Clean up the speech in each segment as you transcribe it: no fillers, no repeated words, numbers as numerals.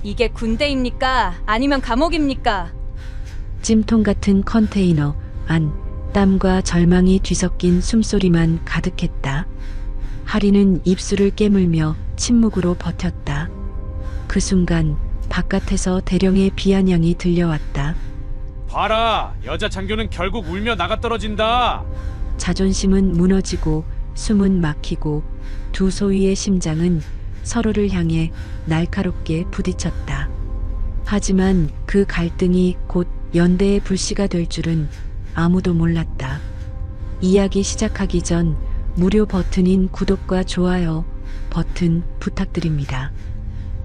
이게 군대입니까? 아니면 감옥입니까? 찜통 같은 컨테이너 안 땀과 절망이 뒤섞인 숨소리만 가득했다. 하리는 입술을 깨물며 침묵으로 버텼다. 그 순간 바깥에서 대령의 비아냥이 들려왔다. 봐라, 여자 장교는 결국 울며 나가떨어진다. 자존심은 무너지고 숨은 막히고 두 소위의 심장은 서로를 향해 날카롭게 부딪혔다. 하지만 그 갈등이 곧 연대의 불씨가 될 줄은 아무도 몰랐다. 이야기 시작하기 전 무료 버튼인 구독과 좋아요 버튼 부탁드립니다.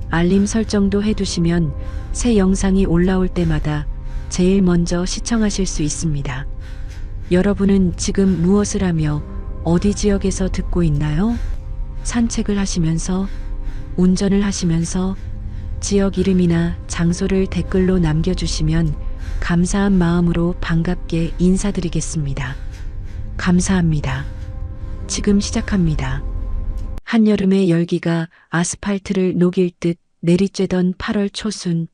알림 설정도 해두시면 새 영상이 올라올 때마다 제일 먼저 시청하실 수 있습니다. 여러분은 지금 무엇을 하며 어디 지역에서 듣고 있나요? 산책을 하시면서, 운전을 하시면서, 지역 이름이나 장소를 댓글로 남겨주시면 감사한 마음으로 반갑게 인사드리겠습니다. 감사합니다. 지금 시작합니다. 한여름의 열기가 아스팔트를 녹일 듯 내리쬐던 8월 초순,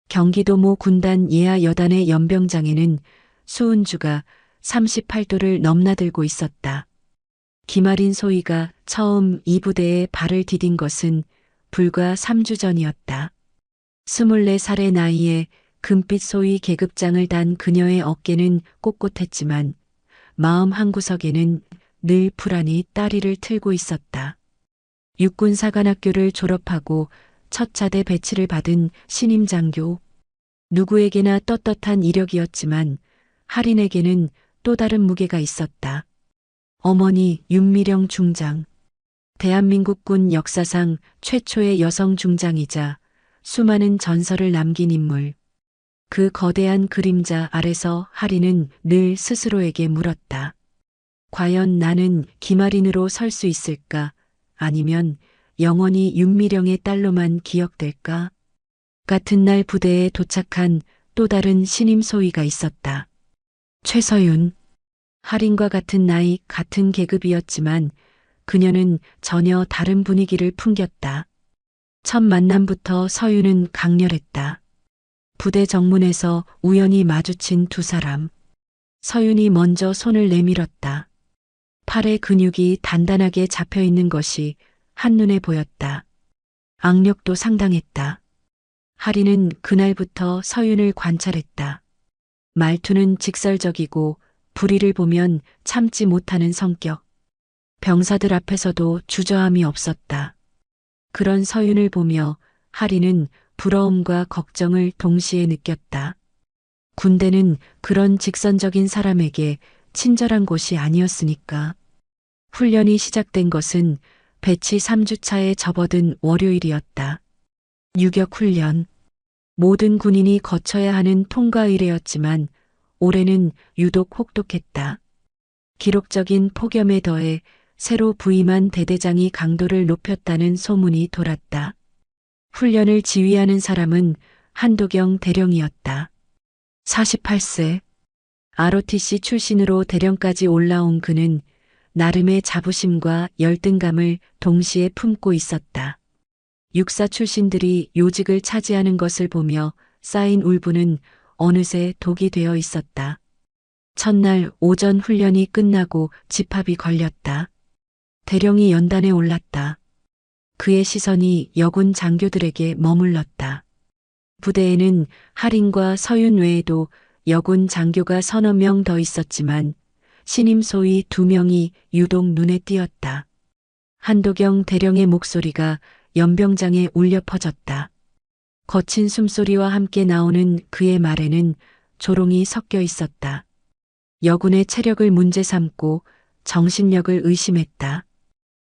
경기도 모 군단 예하 여단의 연병장에는 수은주가 38도를 넘나들고 있었다. 김아린 소위가 처음 이 부대에 발을 디딘 것은 불과 3주 전이었다. 24살의 나이에 금빛 소위 계급장을 단 그녀의 어깨는 꼿꼿했지만 마음 한구석에는 늘 불안이 따리를 틀고 있었다. 육군사관학교를 졸업하고 첫 차대 배치를 받은 신임 장교. 누구에게나 떳떳한 이력이었지만 할인에게는 또 다른 무게가 있었다. 어머니 윤미령 중장. 대한민국군 역사상 최초의 여성 중장이자 수많은 전설을 남긴 인물. 그 거대한 그림자 아래서 할인은 늘 스스로에게 물었다. 과연 나는 김아린으로 설 수 있을까? 아니면 영원히 윤미령의 딸로만 기억될까? 같은 날 부대에 도착한 또 다른 신임 소위가 있었다. 최서윤. 할인과 같은 나이, 같은 계급이었지만 그녀는 전혀 다른 분위기를 풍겼다. 첫 만남부터 서윤은 강렬했다. 부대 정문에서 우연히 마주친 두 사람. 서윤이 먼저 손을 내밀었다. 팔의 근육이 단단하게 잡혀 있는 것이 한눈에 보였다. 악력도 상당했다. 할인은 그날부터 서윤을 관찰했다. 말투는 직설적이고 불의를 보면 참지 못하는 성격. 병사들 앞에서도 주저함이 없었다. 그런 서윤을 보며 할인은 부러움과 걱정을 동시에 느꼈다. 군대는 그런 직선적인 사람에게 친절한 곳이 아니었으니까. 훈련이 시작된 것은 배치 3주차에 접어든 월요일이었다. 유격훈련. 모든 군인이 거쳐야 하는 통과 의례였지만 올해는 유독 혹독했다. 기록적인 폭염에 더해 새로 부임한 대대장이 강도를 높였다는 소문이 돌았다. 훈련을 지휘하는 사람은 한도경 대령이었다. 48세. ROTC 출신으로 대령까지 올라온 그는 나름의 자부심과 열등감을 동시에 품고 있었다. 육사 출신들이 요직을 차지하는 것을 보며 쌓인 울분은 어느새 독이 되어 있었다. 첫날 오전 훈련이 끝나고 집합이 걸렸다. 대령이 연단에 올랐다. 그의 시선이 여군 장교들에게 머물렀다. 부대에는 할인과 서윤 외에도 여군 장교가 서너 명 더 있었지만 신임 소위 2명이 유독 눈에 띄었다. 한도경 대령의 목소리가 연병장에 울려 퍼졌다. 거친 숨소리와 함께 나오는 그의 말에는 조롱이 섞여 있었다. 여군의 체력을 문제 삼고 정신력을 의심했다.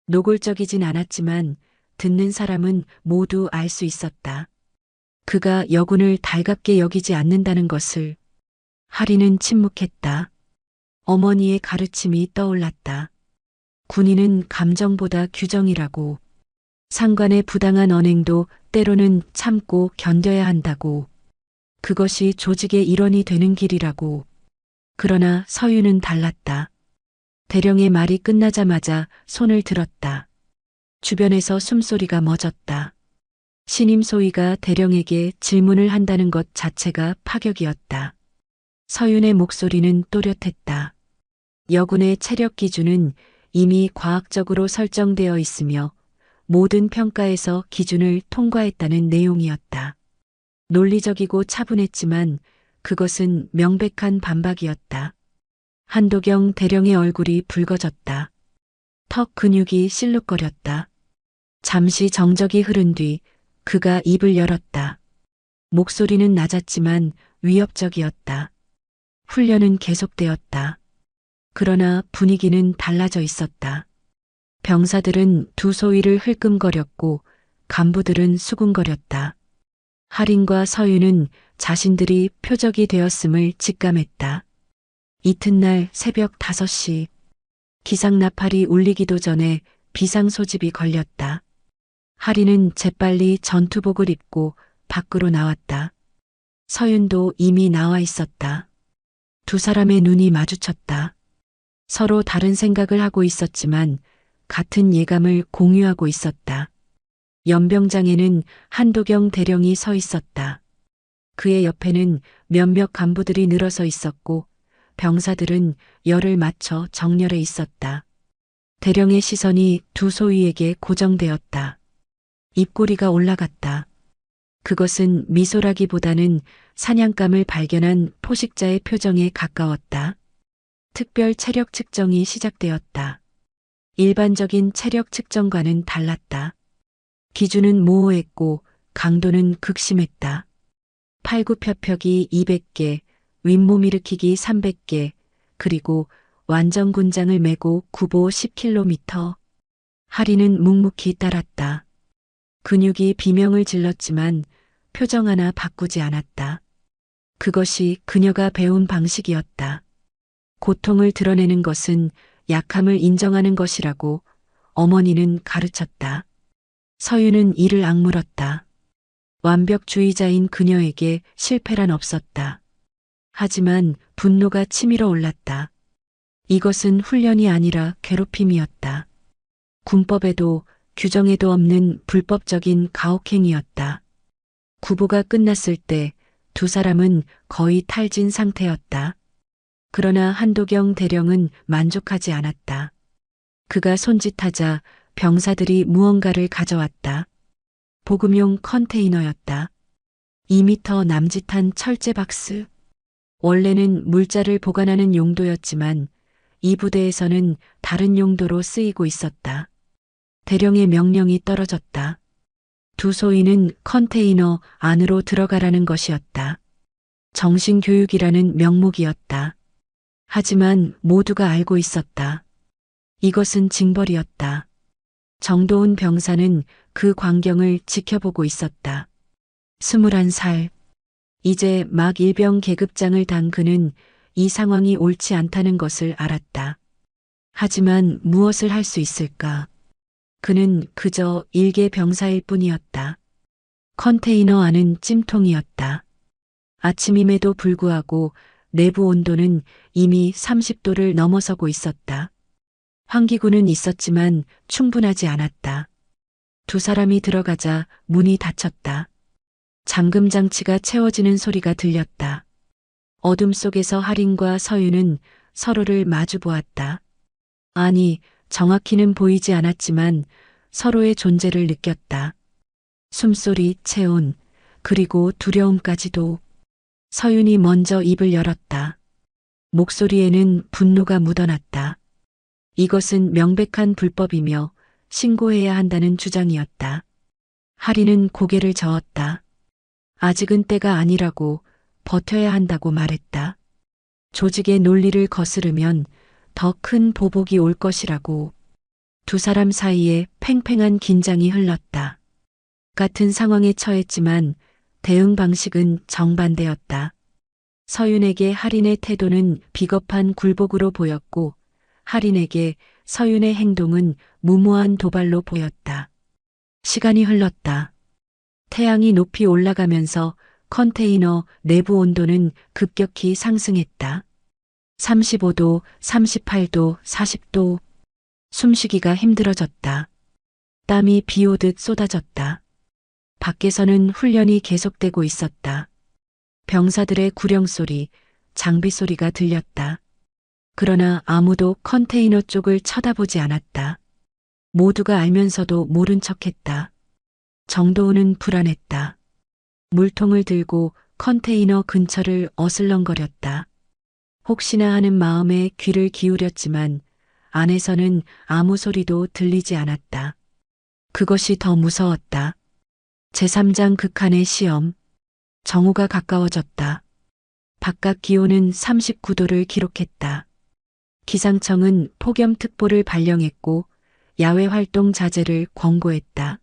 노골적이진 않았지만 듣는 사람은 모두 알 수 있었다. 그가 여군을 달갑게 여기지 않는다는 것을. 할인은 침묵했다. 어머니의 가르침이 떠올랐다. 군인은 감정보다 규정이라고. 상관의 부당한 언행도 때로는 참고 견뎌야 한다고. 그것이 조직의 일원이 되는 길이라고. 그러나 서윤은 달랐다. 대령의 말이 끝나자마자 손을 들었다. 주변에서 숨소리가 멎었다. 신임 소희가 대령에게 질문을 한다는 것 자체가 파격이었다. 서윤의 목소리는 또렷했다. 여군의 체력 기준은 이미 과학적으로 설정되어 있으며 모든 평가에서 기준을 통과했다는 내용이었다. 논리적이고 차분했지만 그것은 명백한 반박이었다. 한도경 대령의 얼굴이 붉어졌다. 턱 근육이 실룩거렸다. 잠시 정적이 흐른 뒤 그가 입을 열었다. 목소리는 낮았지만 위협적이었다. 훈련은 계속되었다. 그러나 분위기는 달라져 있었다. 병사들은 두 소위를 흘끔거렸고 간부들은 수군거렸다. 할인과 서윤은 자신들이 표적이 되었음을 직감했다. 이튿날 새벽 5시 기상나팔이 울리기도 전에 비상소집이 걸렸다. 할인은 재빨리 전투복을 입고 밖으로 나왔다. 서윤도 이미 나와 있었다. 두 사람의 눈이 마주쳤다. 서로 다른 생각을 하고 있었지만 같은 예감을 공유하고 있었다. 연병장에는 한도경 대령이 서 있었다. 그의 옆에는 몇몇 간부들이 늘어서 있었고 병사들은 열을 맞춰 정렬해 있었다. 대령의 시선이 두 소위에게 고정되었다. 입꼬리가 올라갔다. 그것은 미소라기보다는 사냥감을 발견한 포식자의 표정에 가까웠다. 특별 체력 측정이 시작되었다. 일반적인 체력 측정과는 달랐다. 기준은 모호했고 강도는 극심했다. 팔굽혀펴기 200개, 윗몸 일으키기 300개, 그리고 완전 군장을 메고 구보 10km. 할인은 묵묵히 따랐다. 근육이 비명을 질렀지만 표정 하나 바꾸지 않았다. 그것이 그녀가 배운 방식이었다. 고통을 드러내는 것은 약함을 인정하는 것이라고 어머니는 가르쳤다. 서윤은 이를 악물었다. 완벽주의자인 그녀에게 실패란 없었다. 하지만 분노가 치밀어 올랐다. 이것은 훈련이 아니라 괴롭힘이었다. 군법에도 규정에도 없는 불법적인 가혹행위였다. 구보가 끝났을 때 두 사람은 거의 탈진 상태였다. 그러나 한도경 대령은 만족하지 않았다. 그가 손짓하자 병사들이 무언가를 가져왔다. 보급용 컨테이너였다. 2m 남짓한 철제 박스. 원래는 물자를 보관하는 용도였지만 이 부대에서는 다른 용도로 쓰이고 있었다. 대령의 명령이 떨어졌다. 두 소위는 컨테이너 안으로 들어가라는 것이었다. 정신교육이라는 명목이었다. 하지만 모두가 알고 있었다. 이것은 징벌이었다. 정도훈 병사는 그 광경을 지켜보고 있었다. 21살. 이제 막 일병 계급장을 단 그는 이 상황이 옳지 않다는 것을 알았다. 하지만 무엇을 할 수 있을까? 그는 그저 일개 병사일 뿐이었다. 컨테이너 안은 찜통이었다. 아침임에도 불구하고 내부 온도는 이미 30도를 넘어서고 있었다. 환기구는 있었지만 충분하지 않았다. 두 사람이 들어가자 문이 닫혔다. 잠금 장치가 채워지는 소리가 들렸다. 어둠 속에서 할인과 서윤은 서로를 마주 보았다. 아니, 정확히는 보이지 않았지만 서로의 존재를 느꼈다. 숨소리, 체온, 그리고 두려움까지도. 서윤이 먼저 입을 열었다. 목소리에는 분노가 묻어났다. 이것은 명백한 불법이며 신고해야 한다는 주장이었다. 할인은 고개를 저었다. 아직은 때가 아니라고, 버텨야 한다고 말했다. 조직의 논리를 거스르면 더 큰 보복이 올 것이라고. 두 사람 사이에 팽팽한 긴장이 흘렀다. 같은 상황에 처했지만 대응 방식은 정반대였다. 서윤에게 할인의 태도는 비겁한 굴복으로 보였고 할인에게 서윤의 행동은 무모한 도발로 보였다. 시간이 흘렀다. 태양이 높이 올라가면서 컨테이너 내부 온도는 급격히 상승했다. 35도, 38도, 40도. 숨쉬기가 힘들어졌다. 땀이 비 오듯 쏟아졌다. 밖에서는 훈련이 계속되고 있었다. 병사들의 구령소리, 장비 소리가 들렸다. 그러나 아무도 컨테이너 쪽을 쳐다보지 않았다. 모두가 알면서도 모른 척했다. 정도우는 불안했다. 물통을 들고 컨테이너 근처를 어슬렁거렸다. 혹시나 하는 마음에 귀를 기울였지만 안에서는 아무 소리도 들리지 않았다. 그것이 더 무서웠다. 제3장 극한의 시험. 정오가 가까워졌다. 바깥 기온은 39도를 기록했다. 기상청은 폭염특보를 발령했고 야외 활동 자제를 권고했다.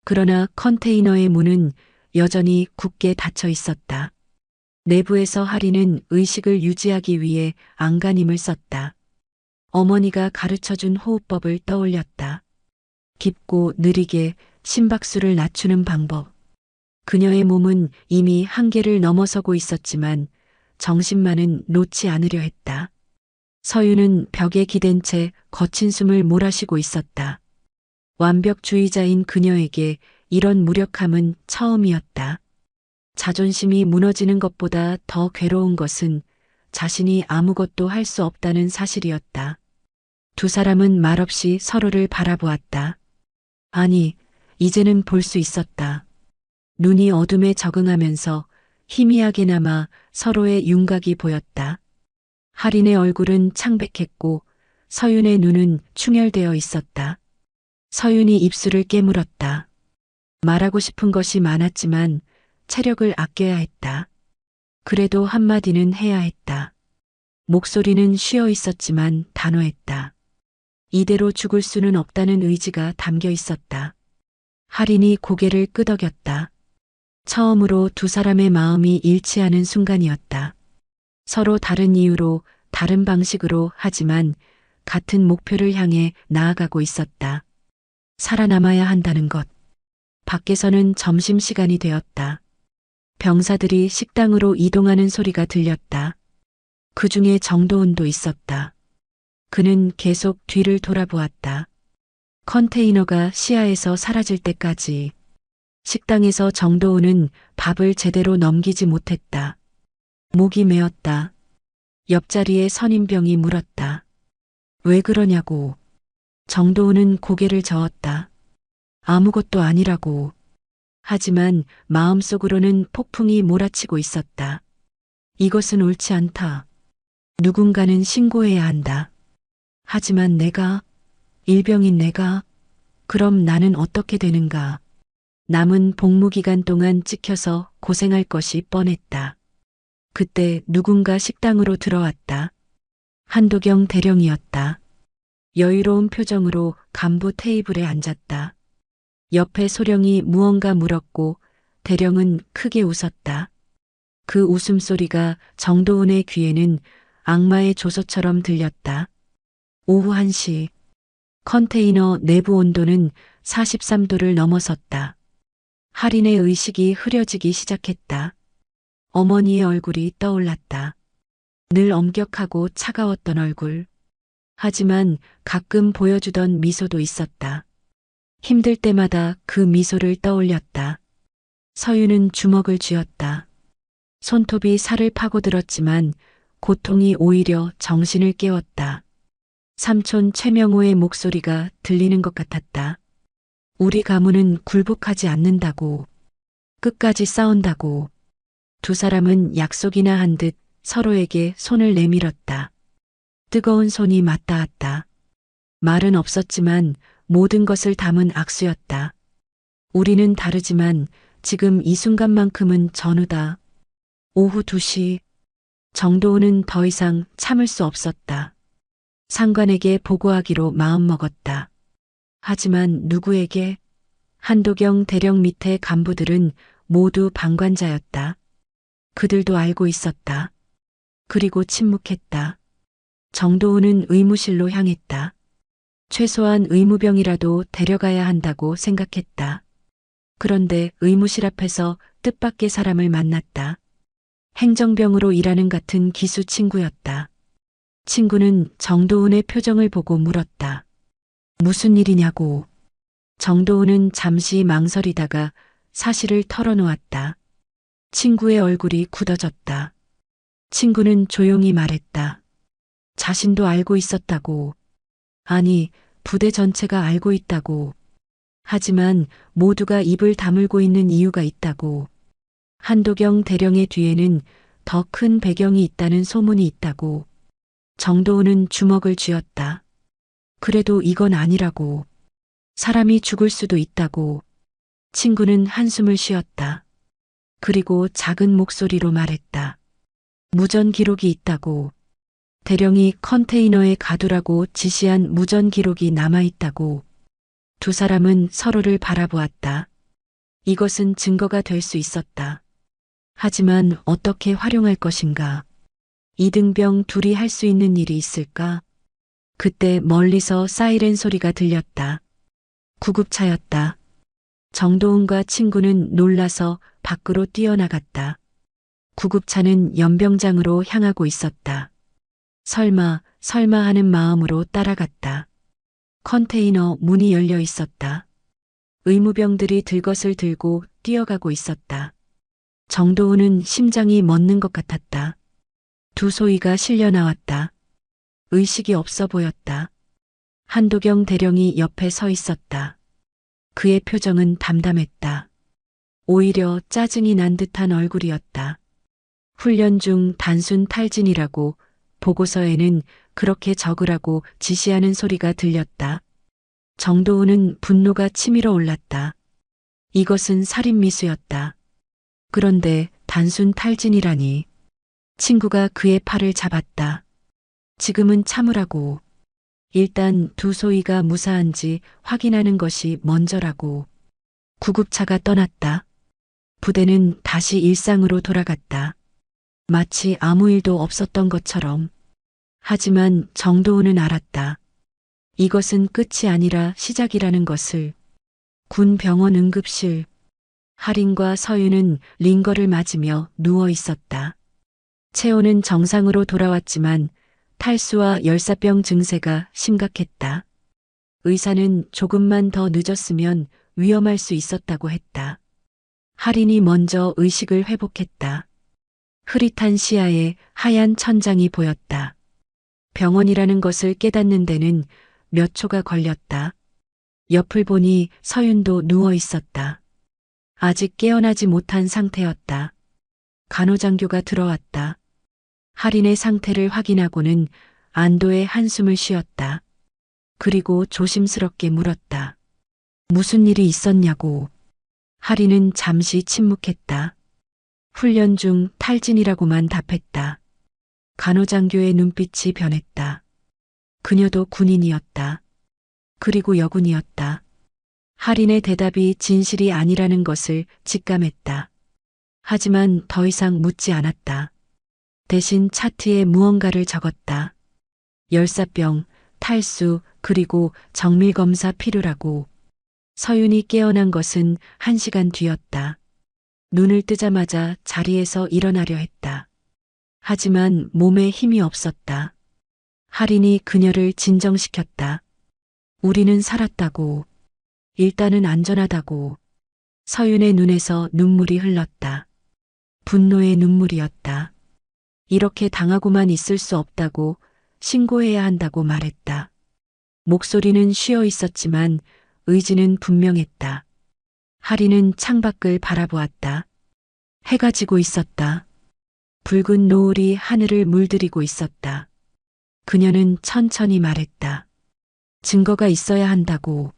그러나 컨테이너의 문은 여전히 굳게 닫혀 있었다. 내부에서 하리는 의식을 유지하기 위해 안간힘을 썼다. 어머니가 가르쳐준 호흡법을 떠올렸다. 깊고 느리게 심박수를 낮추는 방법. 그녀의 몸은 이미 한계를 넘어서고 있었지만 정신만은 놓지 않으려 했다. 서유는 벽에 기댄 채 거친 숨을 몰아쉬고 있었다. 완벽주의자인 그녀에게 이런 무력함은 처음이었다. 자존심이 무너지는 것보다 더 괴로운 것은 자신이 아무것도 할 수 없다는 사실이었다. 두 사람은 말없이 서로를 바라보았다. 아니, 이제는 볼 수 있었다. 눈이 어둠에 적응하면서 희미하게나마 서로의 윤곽이 보였다. 할인의 얼굴은 창백했고 서윤의 눈은 충혈되어 있었다. 서윤이 입술을 깨물었다. 말하고 싶은 것이 많았지만 체력을 아껴야 했다. 그래도 한마디는 해야 했다. 목소리는 쉬어 있었지만 단호했다. 이대로 죽을 수는 없다는 의지가 담겨 있었다. 할인이 고개를 끄덕였다. 처음으로 두 사람의 마음이 일치하는 순간이었다. 서로 다른 이유로 다른 방식으로 하지만 같은 목표를 향해 나아가고 있었다. 살아남아야 한다는 것. 밖에서는 점심시간이 되었다. 병사들이 식당으로 이동하는 소리가 들렸다. 그 중에 정도훈도 있었다. 그는 계속 뒤를 돌아보았다. 컨테이너가 시야에서 사라질 때까지. 식당에서 정도훈은 밥을 제대로 넘기지 못했다. 목이 메었다. 옆자리에 선임병이 물었다. 왜 그러냐고. 정도훈은 고개를 저었다. 아무것도 아니라고. 하지만 마음속으로는 폭풍이 몰아치고 있었다. 이것은 옳지 않다. 누군가는 신고해야 한다. 하지만 내가, 일병인 내가, 그럼 나는 어떻게 되는가. 남은 복무 기간 동안 찍혀서 고생할 것이 뻔했다. 그때 누군가 식당으로 들어왔다. 한도경 대령이었다. 여유로운 표정으로 간부 테이블에 앉았다. 옆에 소령이 무언가 물었고 대령은 크게 웃었다. 그 웃음소리가 정도훈의 귀에는 악마의 조소처럼 들렸다. 오후 1시. 컨테이너 내부 온도는 43도를 넘어섰다. 할인의 의식이 흐려지기 시작했다. 어머니의 얼굴이 떠올랐다. 늘 엄격하고 차가웠던 얼굴. 하지만 가끔 보여주던 미소도 있었다. 힘들 때마다 그 미소를 떠올렸다. 서유는 주먹을 쥐었다. 손톱이 살을 파고들었지만 고통이 오히려 정신을 깨웠다. 삼촌 최명호의 목소리가 들리는 것 같았다. 우리 가문은 굴복하지 않는다고. 끝까지 싸운다고. 두 사람은 약속이나 한 듯 서로에게 손을 내밀었다. 뜨거운 손이 맞닿았다. 말은 없었지만 모든 것을 담은 악수였다. 우리는 다르지만 지금 이 순간만큼은 전우다. 오후 2시. 정도훈은 더 이상 참을 수 없었다. 상관에게 보고하기로 마음먹었다. 하지만 누구에게? 한도경 대령 밑의 간부들은 모두 방관자였다. 그들도 알고 있었다. 그리고 침묵했다. 정도훈은 의무실로 향했다. 최소한 의무병이라도 데려가야 한다고 생각했다. 그런데 의무실 앞에서 뜻밖의 사람을 만났다. 행정병으로 일하는 같은 기수 친구였다. 친구는 정도훈의 표정을 보고 물었다. 무슨 일이냐고. 정도훈은 잠시 망설이다가 사실을 털어놓았다. 친구의 얼굴이 굳어졌다. 친구는 조용히 말했다. 자신도 알고 있었다고. 아니, 부대 전체가 알고 있다고. 하지만 모두가 입을 다물고 있는 이유가 있다고. 한도경 대령의 뒤에는 더 큰 배경이 있다는 소문이 있다고. 정도훈은 주먹을 쥐었다. 그래도 이건 아니라고. 사람이 죽을 수도 있다고. 친구는 한숨을 쉬었다. 그리고 작은 목소리로 말했다. 무전 기록이 있다고. 대령이 컨테이너에 가두라고 지시한 무전 기록이 남아있다고. 두 사람은 서로를 바라보았다. 이것은 증거가 될 수 있었다. 하지만 어떻게 활용할 것인가? 이등병 둘이 할 수 있는 일이 있을까? 그때 멀리서 사이렌 소리가 들렸다. 구급차였다. 정도훈과 친구는 놀라서 밖으로 뛰어나갔다. 구급차는 연병장으로 향하고 있었다. 설마 하는 마음으로 따라갔다. 컨테이너 문이 열려 있었다. 의무병들이 들것을 들고 뛰어가고 있었다. 정도훈은 심장이 멎는 것 같았다. 두 소위가 실려 나왔다. 의식이 없어 보였다. 한도경 대령이 옆에 서 있었다. 그의 표정은 담담했다. 오히려 짜증이 난 듯한 얼굴이었다. 훈련 중 단순 탈진이라고 보고서에는 그렇게 적으라고 지시하는 소리가 들렸다. 정도훈은 분노가 치밀어 올랐다. 이것은 살인미수였다. 그런데 단순 탈진이라니. 친구가 그의 팔을 잡았다. 지금은 참으라고. 일단 두 소위가 무사한지 확인하는 것이 먼저라고. 구급차가 떠났다. 부대는 다시 일상으로 돌아갔다. 마치 아무 일도 없었던 것처럼. 하지만 정도훈은 알았다. 이것은 끝이 아니라 시작이라는 것을. 군 병원 응급실. 할인과 서윤은 링거를 맞으며 누워 있었다. 체온은 정상으로 돌아왔지만 탈수와 열사병 증세가 심각했다. 의사는 조금만 더 늦었으면 위험할 수 있었다고 했다. 할인이 먼저 의식을 회복했다. 흐릿한 시야에 하얀 천장이 보였다. 병원이라는 것을 깨닫는 데는 몇 초가 걸렸다. 옆을 보니 서윤도 누워 있었다. 아직 깨어나지 못한 상태였다. 간호장교가 들어왔다. 할인의 상태를 확인하고는 안도의 한숨을 쉬었다. 그리고 조심스럽게 물었다. 무슨 일이 있었냐고. 할인은 잠시 침묵했다. 훈련 중 탈진이라고만 답했다. 간호장교의 눈빛이 변했다. 그녀도 군인이었다. 그리고 여군이었다. 할인의 대답이 진실이 아니라는 것을 직감했다. 하지만 더 이상 묻지 않았다. 대신 차트에 무언가를 적었다. 열사병, 탈수, 그리고 정밀검사 필요라고. 서윤이 깨어난 것은 1시간 뒤였다. 눈을 뜨자마자 자리에서 일어나려 했다. 하지만 몸에 힘이 없었다. 할인이 그녀를 진정시켰다. 우리는 살았다고. 일단은 안전하다고. 서윤의 눈에서 눈물이 흘렀다. 분노의 눈물이었다. 이렇게 당하고만 있을 수 없다고, 신고해야 한다고 말했다. 목소리는 쉬어 있었지만 의지는 분명했다. 할인은 창밖을 바라보았다. 해가 지고 있었다. 붉은 노을이 하늘을 물들이고 있었다. 그녀는 천천히 말했다. 증거가 있어야 한다고.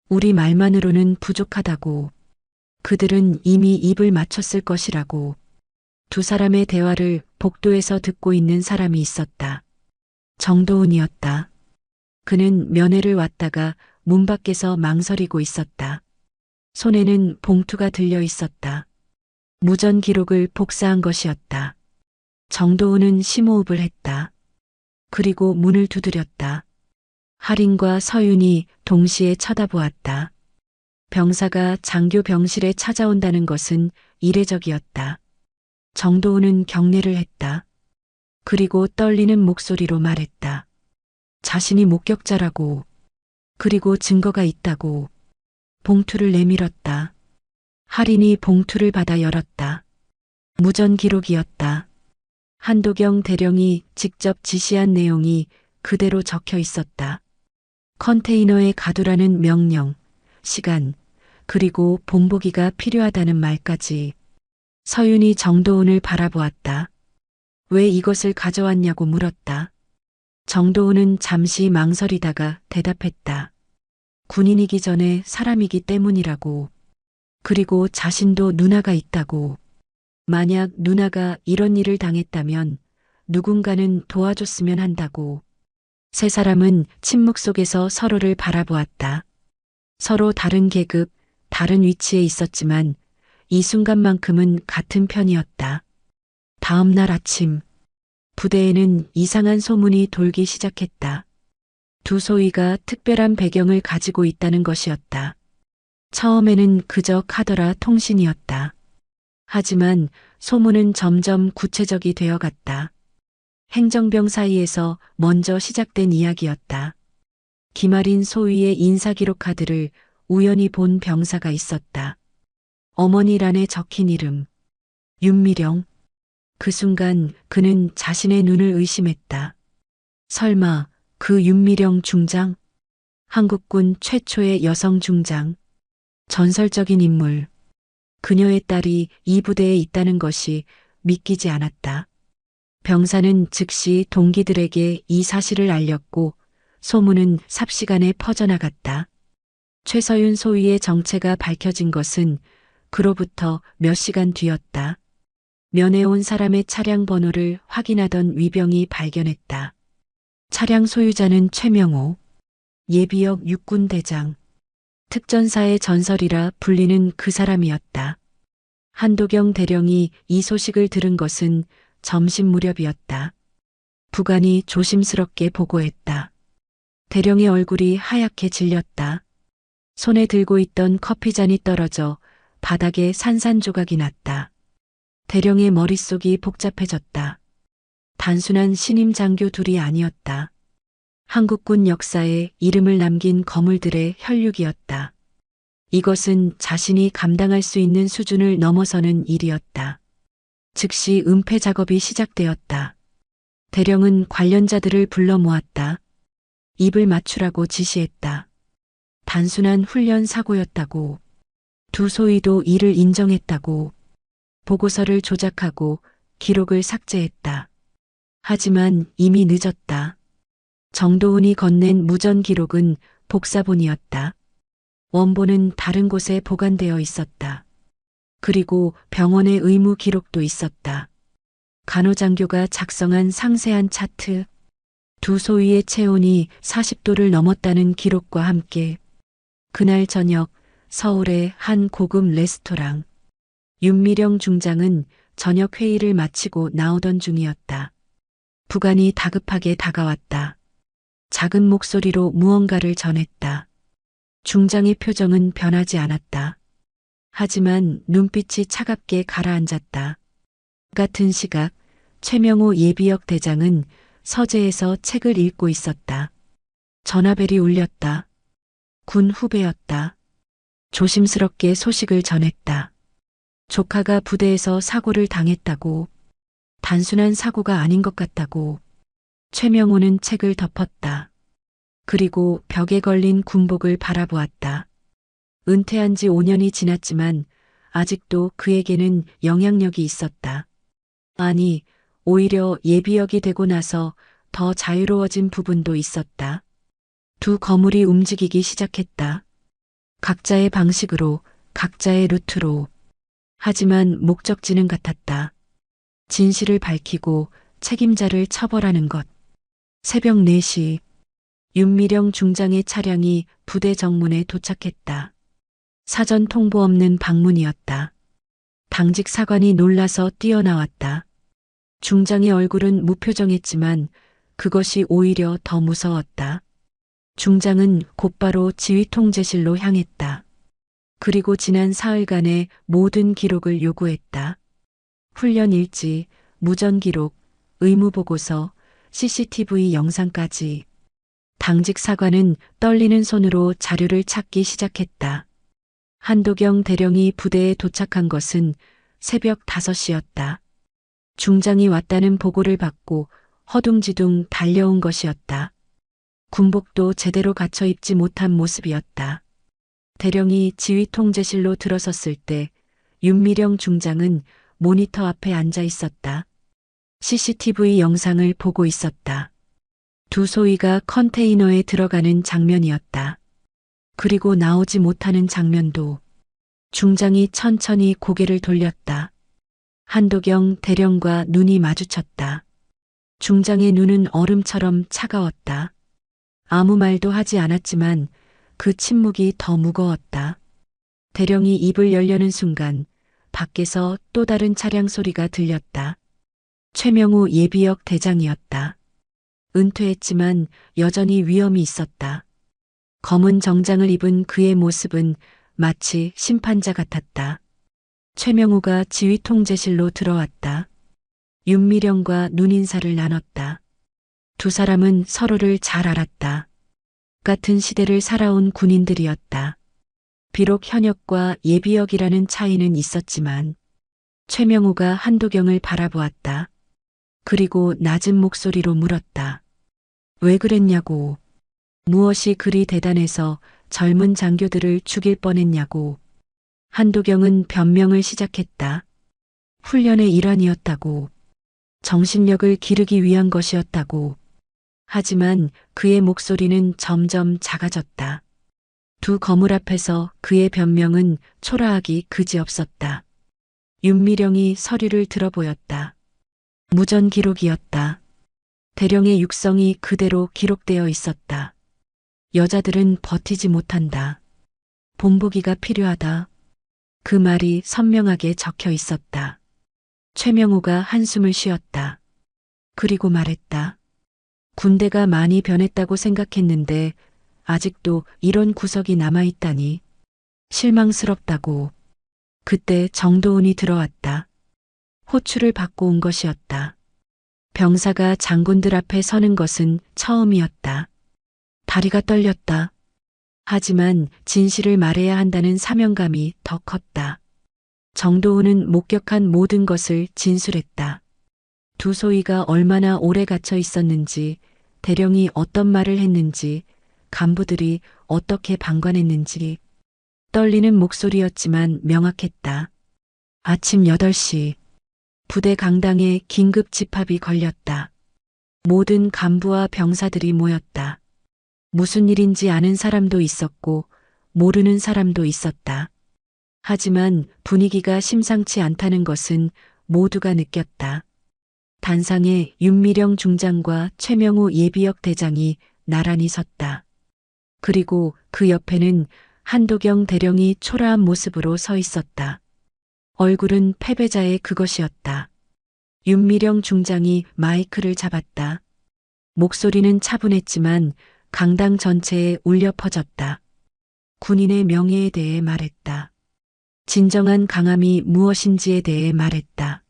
우리 말만으로는 부족하다고. 그들은 이미 입을 맞췄을 것이라고. 두 사람의 대화를 복도에서 듣고 있는 사람이 있었다. 정도훈이었다. 그는 면회를 왔다가 문 밖에서 망설이고 있었다. 손에는 봉투가 들려 있었다. 무전 기록을 복사한 것이었다. 정도훈은 심호흡을 했다. 그리고 문을 두드렸다. 할인과 서윤이 동시에 쳐다보았다. 병사가 장교 병실에 찾아온다는 것은 이례적이었다. 정도훈은 경례를 했다. 그리고 떨리는 목소리로 말했다. 자신이 목격자라고. 그리고 증거가 있다고. 봉투를 내밀었다. 할인이 봉투를 받아 열었다. 무전 기록이었다. 한도경 대령이 직접 지시한 내용이 그대로 적혀 있었다. 컨테이너에 가두라는 명령, 시간, 그리고 본보기가 필요하다는 말까지. 서윤이 정도훈을 바라보았다. 왜 이것을 가져왔냐고 물었다. 정도훈은 잠시 망설이다가 대답했다. 군인이기 전에 사람이기 때문이라고. 그리고 자신도 누나가 있다고. 만약 누나가 이런 일을 당했다면 누군가는 도와줬으면 한다고. 세 사람은 침묵 속에서 서로를 바라보았다. 서로 다른 계급, 다른 위치에 있었지만 이 순간만큼은 같은 편이었다. 다음 날 아침, 부대에는 이상한 소문이 돌기 시작했다. 두 소위가 특별한 배경을 가지고 있다는 것이었다. 처음에는 그저 카더라 통신이었다. 하지만 소문은 점점 구체적이 되어갔다. 행정병 사이에서 먼저 시작된 이야기였다. 김아린 소위의 인사기록 카드를 우연히 본 병사가 있었다. 어머니란에 적힌 이름, 윤미령. 그 순간 그는 자신의 눈을 의심했다. 설마 그 윤미령 중장? 한국군 최초의 여성 중장. 전설적인 인물. 그녀의 딸이 이 부대에 있다는 것이 믿기지 않았다. 병사는 즉시 동기들에게 이 사실을 알렸고 소문은 삽시간에 퍼져나갔다. 최서윤 소위의 정체가 밝혀진 것은 그로부터 몇 시간 뒤였다. 면회 온 사람의 차량 번호를 확인하던 위병이 발견했다. 차량 소유자는 최명호, 예비역 육군대장. 특전사의 전설이라 불리는 그 사람이었다. 한도경 대령이 이 소식을 들은 것은 점심 무렵이었다. 부관이 조심스럽게 보고했다. 대령의 얼굴이 하얗게 질렸다. 손에 들고 있던 커피잔이 떨어져 바닥에 산산조각이 났다. 대령의 머릿속이 복잡해졌다. 단순한 신임 장교 둘이 아니었다. 한국군 역사에 이름을 남긴 거물들의 혈육이었다. 이것은 자신이 감당할 수 있는 수준을 넘어서는 일이었다. 즉시 은폐 작업이 시작되었다. 대령은 관련자들을 불러 모았다. 입을 맞추라고 지시했다. 단순한 훈련 사고였다고. 두 소위도 이를 인정했다고. 보고서를 조작하고 기록을 삭제했다. 하지만 이미 늦었다. 정도훈이 건넨 무전 기록은 복사본이었다. 원본은 다른 곳에 보관되어 있었다. 그리고 병원의 의무 기록도 있었다. 간호장교가 작성한 상세한 차트, 두 소위의 체온이 40도를 넘었다는 기록과 함께 그날 저녁 서울의 한 고급 레스토랑. 윤미령 중장은 저녁 회의를 마치고 나오던 중이었다. 부관이 다급하게 다가왔다. 작은 목소리로 무언가를 전했다. 중장의 표정은 변하지 않았다. 하지만 눈빛이 차갑게 가라앉았다. 같은 시각 최명호 예비역 대장은 서재에서 책을 읽고 있었다. 전화벨이 울렸다. 군 후배였다. 조심스럽게 소식을 전했다. 조카가 부대에서 사고를 당했다고. 단순한 사고가 아닌 것 같다고. 최명호는 책을 덮었다. 그리고 벽에 걸린 군복을 바라보았다. 은퇴한 지 5년이 지났지만 아직도 그에게는 영향력이 있었다. 아니, 오히려 예비역이 되고 나서 더 자유로워진 부분도 있었다. 두 거물이 움직이기 시작했다. 각자의 방식으로, 각자의 루트로. 하지만 목적지는 같았다. 진실을 밝히고 책임자를 처벌하는 것. 새벽 4시 윤미령 중장의 차량이 부대 정문에 도착했다. 사전 통보 없는 방문이었다. 당직 사관이 놀라서 뛰어나왔다. 중장의 얼굴은 무표정했지만 그것이 오히려 더 무서웠다. 중장은 곧바로 지휘통제실로 향했다. 그리고 지난 사흘간의 모든 기록을 요구했다. 훈련 일지, 무전 기록, 의무 보고서, CCTV 영상까지. 당직 사관은 떨리는 손으로 자료를 찾기 시작했다. 한도경 대령이 부대에 도착한 것은 새벽 5시였다. 중장이 왔다는 보고를 받고 허둥지둥 달려온 것이었다. 군복도 제대로 갖춰 입지 못한 모습이었다. 대령이 지휘통제실로 들어섰을 때 윤미령 중장은 모니터 앞에 앉아 있었다. CCTV 영상을 보고 있었다. 두 소위가 컨테이너에 들어가는 장면이었다. 그리고 나오지 못하는 장면도. 중장이 천천히 고개를 돌렸다. 한도경 대령과 눈이 마주쳤다. 중장의 눈은 얼음처럼 차가웠다. 아무 말도 하지 않았지만 그 침묵이 더 무거웠다. 대령이 입을 열려는 순간 밖에서 또 다른 차량 소리가 들렸다. 최명우 예비역 대장이었다. 은퇴했지만 여전히 위험이 있었다. 검은 정장을 입은 그의 모습은 마치 심판자 같았다. 최명우가 지휘통제실로 들어왔다. 윤미령과 눈인사를 나눴다. 두 사람은 서로를 잘 알았다. 같은 시대를 살아온 군인들이었다. 비록 현역과 예비역이라는 차이는 있었지만 최명우가 한도경을 바라보았다. 그리고 낮은 목소리로 물었다. 왜 그랬냐고. 무엇이 그리 대단해서 젊은 장교들을 죽일 뻔했냐고. 한도경은 변명을 시작했다. 훈련의 일환이었다고. 정신력을 기르기 위한 것이었다고. 하지만 그의 목소리는 점점 작아졌다. 두 거물 앞에서 그의 변명은 초라하기 그지없었다. 윤미령이 서류를 들어보였다. 무전 기록이었다. 대령의 육성이 그대로 기록되어 있었다. 여자들은 버티지 못한다. 본보기가 필요하다. 그 말이 선명하게 적혀 있었다. 최명우가 한숨을 쉬었다. 그리고 말했다. 군대가 많이 변했다고 생각했는데 아직도 이런 구석이 남아있다니. 실망스럽다고. 그때 정도훈이 들어왔다. 호출을 받고 온 것이었다. 병사가 장군들 앞에 서는 것은 처음이었다. 다리가 떨렸다. 하지만 진실을 말해야 한다는 사명감이 더 컸다. 정도훈은 목격한 모든 것을 진술했다. 두 소위가 얼마나 오래 갇혀 있었는지, 대령이 어떤 말을 했는지, 간부들이 어떻게 방관했는지. 떨리는 목소리였지만 명확했다. 아침 8시. 부대 강당에 긴급 집합이 걸렸다. 모든 간부와 병사들이 모였다. 무슨 일인지 아는 사람도 있었고 모르는 사람도 있었다. 하지만 분위기가 심상치 않다는 것은 모두가 느꼈다. 단상에 윤미령 중장과 최명우 예비역 대장이 나란히 섰다. 그리고 그 옆에는 한도경 대령이 초라한 모습으로 서 있었다. 얼굴은 패배자의 그것이었다. 윤미령 중장이 마이크를 잡았다. 목소리는 차분했지만 강당 전체에 울려 퍼졌다. 군인의 명예에 대해 말했다. 진정한 강함이 무엇인지에 대해 말했다.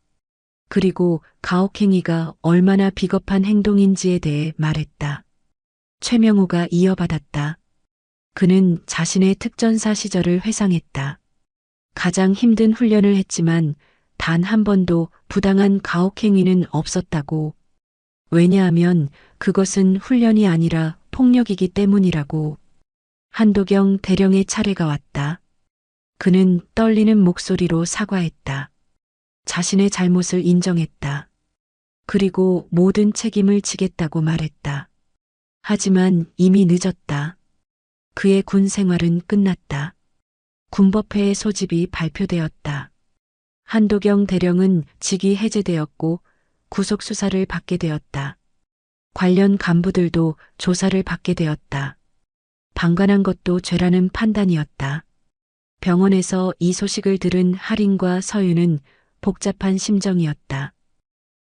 그리고 가혹행위가 얼마나 비겁한 행동인지에 대해 말했다. 최명우가 이어받았다. 그는 자신의 특전사 시절을 회상했다. 가장 힘든 훈련을 했지만 단 한 번도 부당한 가혹행위는 없었다고. 왜냐하면 그것은 훈련이 아니라 폭력이기 때문이라고. 한도경 대령의 차례가 왔다. 그는 떨리는 목소리로 사과했다. 자신의 잘못을 인정했다. 그리고 모든 책임을 지겠다고 말했다. 하지만 이미 늦었다. 그의 군 생활은 끝났다. 군법회의 소집이 발표되었다. 한도경 대령은 직위 해제되었고 구속 수사를 받게 되었다. 관련 간부들도 조사를 받게 되었다. 방관한 것도 죄라는 판단이었다. 병원에서 이 소식을 들은 하린과 서윤은 복잡한 심정이었다.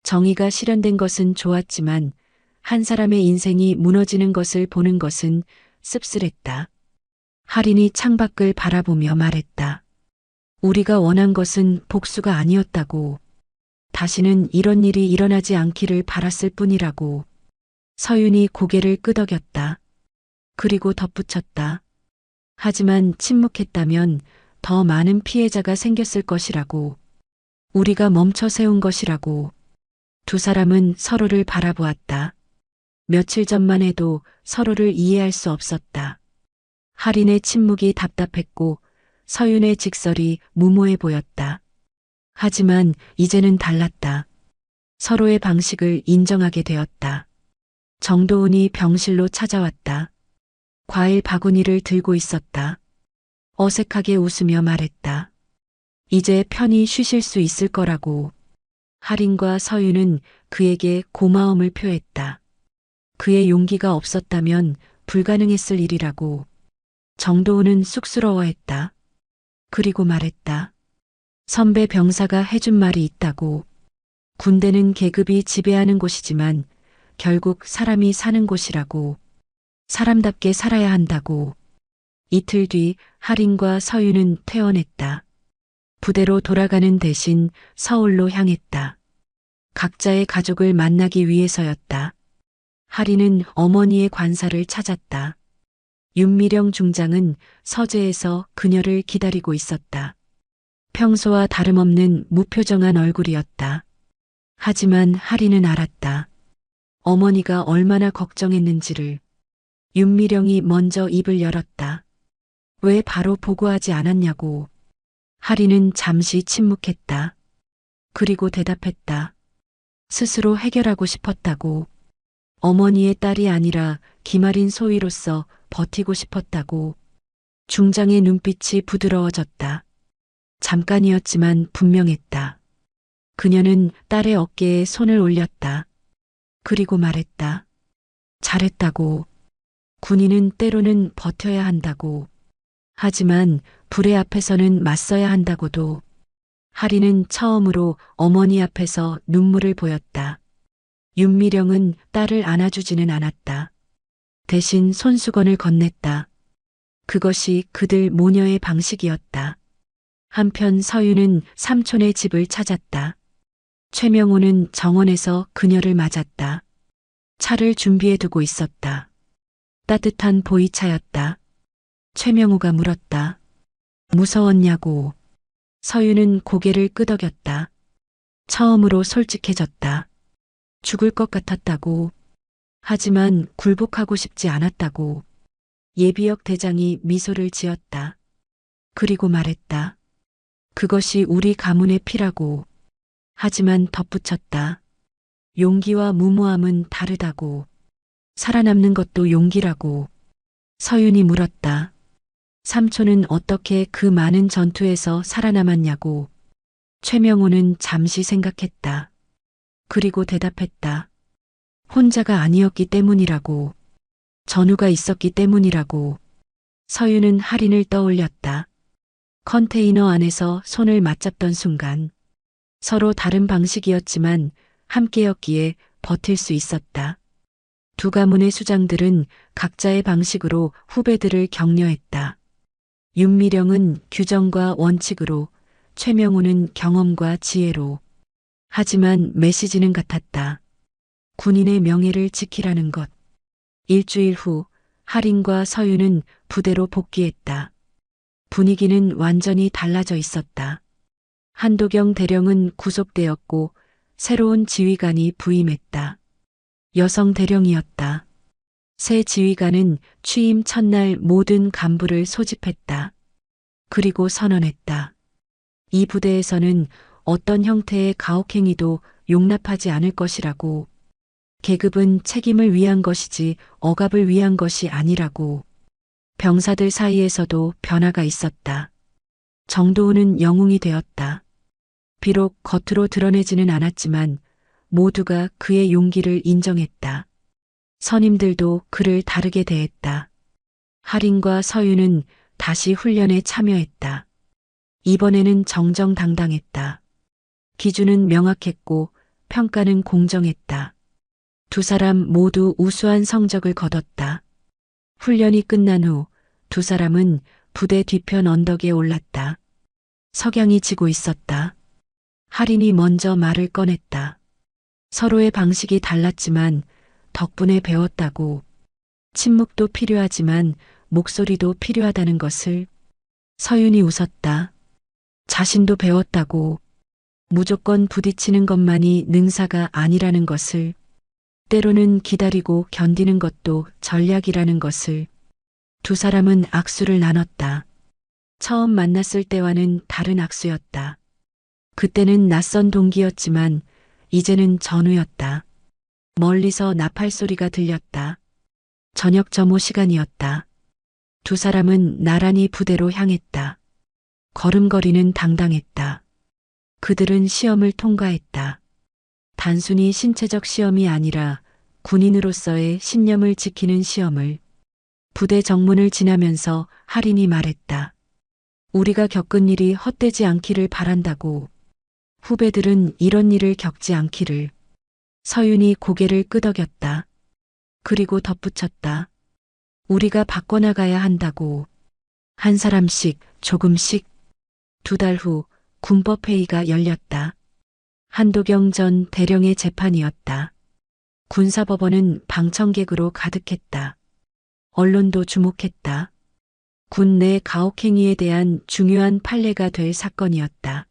정의가 실현된 것은 좋았지만 한 사람의 인생이 무너지는 것을 보는 것은 씁쓸했다. 하린이 창밖을 바라보며 말했다. 우리가 원한 것은 복수가 아니었다고. 다시는 이런 일이 일어나지 않기를 바랐을 뿐이라고. 서윤이 고개를 끄덕였다. 그리고 덧붙였다. 하지만 침묵했다면 더 많은 피해자가 생겼을 것이라고. 우리가 멈춰 세운 것이라고. 두 사람은 서로를 바라보았다. 며칠 전만 해도 서로를 이해할 수 없었다. 할인의 침묵이 답답했고 서윤의 직설이 무모해 보였다. 하지만 이제는 달랐다. 서로의 방식을 인정하게 되었다. 정도훈이 병실로 찾아왔다. 과일 바구니를 들고 있었다. 어색하게 웃으며 말했다. 이제 편히 쉬실 수 있을 거라고. 할인과 서윤은 그에게 고마움을 표했다. 그의 용기가 없었다면 불가능했을 일이라고. 정도훈은 쑥스러워했다. 그리고 말했다. 선배 병사가 해준 말이 있다고. 군대는 계급이 지배하는 곳이지만 결국 사람이 사는 곳이라고. 사람답게 살아야 한다고. 이틀 뒤 할인과 서윤은 퇴원했다. 부대로 돌아가는 대신 서울로 향했다. 각자의 가족을 만나기 위해서였다. 할인은 어머니의 관사를 찾았다. 윤미령 중장은 서재에서 그녀를 기다리고 있었다. 평소와 다름없는 무표정한 얼굴이었다. 하지만 할인은 알았다. 어머니가 얼마나 걱정했는지를. 윤미령이 먼저 입을 열었다. 왜 바로 보고하지 않았냐고. 할인은 잠시 침묵했다. 그리고 대답했다. 스스로 해결하고 싶었다고. 어머니의 딸이 아니라 기말인 소위로서 버티고 싶었다고. 중장의 눈빛이 부드러워졌다. 잠깐이었지만 분명했다. 그녀는 딸의 어깨에 손을 올렸다. 그리고 말했다. 잘했다고. 군인은 때로는 버텨야 한다고. 하지만 불의 앞에서는 맞서야 한다고도. 할인은 처음으로 어머니 앞에서 눈물을 보였다. 윤미령은 딸을 안아주지는 않았다. 대신 손수건을 건넸다. 그것이 그들 모녀의 방식이었다. 한편 서윤은 삼촌의 집을 찾았다. 최명호는 정원에서 그녀를 맞았다. 차를 준비해두고 있었다. 따뜻한 보이차였다. 최명호가 물었다. 무서웠냐고. 서윤은 고개를 끄덕였다. 처음으로 솔직해졌다. 죽을 것 같았다고. 하지만 굴복하고 싶지 않았다고. 예비역 대장이 미소를 지었다. 그리고 말했다. 그것이 우리 가문의 피라고. 하지만 덧붙였다. 용기와 무모함은 다르다고. 살아남는 것도 용기라고. 서윤이 물었다. 삼촌은 어떻게 그 많은 전투에서 살아남았냐고. 최명호는 잠시 생각했다. 그리고 대답했다. 혼자가 아니었기 때문이라고. 전우가 있었기 때문이라고. 서윤은 할인을 떠올렸다. 컨테이너 안에서 손을 맞잡던 순간 서로 다른 방식이었지만 함께였기에 버틸 수 있었다. 두 가문의 수장들은 각자의 방식으로 후배들을 격려했다. 윤미령은 규정과 원칙으로, 최명호는 경험과 지혜로. 하지만 메시지는 같았다. 군인의 명예를 지키라는 것. 일주일 후 할인과 서윤은 부대로 복귀했다. 분위기는 완전히 달라져 있었다. 한도경 대령은 구속되었고 새로운 지휘관이 부임했다. 여성 대령이었다. 새 지휘관은 취임 첫날 모든 간부를 소집했다. 그리고 선언했다. 이 부대에서는 어떤 형태의 가혹행위도 용납하지 않을 것이라고. 계급은 책임을 위한 것이지 억압을 위한 것이 아니라고. 병사들 사이에서도 변화가 있었다. 정도훈은 영웅이 되었다. 비록 겉으로 드러내지는 않았지만 모두가 그의 용기를 인정했다. 선임들도 그를 다르게 대했다. 할인과 서윤은 다시 훈련에 참여했다. 이번에는 정정당당했다. 기준은 명확했고 평가는 공정했다. 두 사람 모두 우수한 성적을 거뒀다. 훈련이 끝난 후 두 사람은 부대 뒤편 언덕에 올랐다. 석양이 지고 있었다. 할인이 먼저 말을 꺼냈다. 서로의 방식이 달랐지만 덕분에 배웠다고. 침묵도 필요하지만 목소리도 필요하다는 것을. 서윤이 웃었다. 자신도 배웠다고. 무조건 부딪히는 것만이 능사가 아니라는 것을, 때로는 기다리고 견디는 것도 전략이라는 것을. 두 사람은 악수를 나눴다. 처음 만났을 때와는 다른 악수였다. 그때는 낯선 동기였지만 이제는 전우였다. 멀리서 나팔 소리가 들렸다. 저녁 점호 시간이었다. 두 사람은 나란히 부대로 향했다. 걸음걸이는 당당했다. 그들은 시험을 통과했다. 단순히 신체적 시험이 아니라 군인으로서의 신념을 지키는 시험을. 부대 정문을 지나면서 할인이 말했다. 우리가 겪은 일이 헛되지 않기를 바란다고. 후배들은 이런 일을 겪지 않기를. 서윤이 고개를 끄덕였다. 그리고 덧붙였다. 우리가 바꿔나가야 한다고. 한 사람씩 조금씩. 2달 후 군법회의가 열렸다. 한도경 전 대령의 재판이었다. 군사법원은 방청객으로 가득했다. 언론도 주목했다. 군 내 가혹행위에 대한 중요한 판례가 될 사건이었다.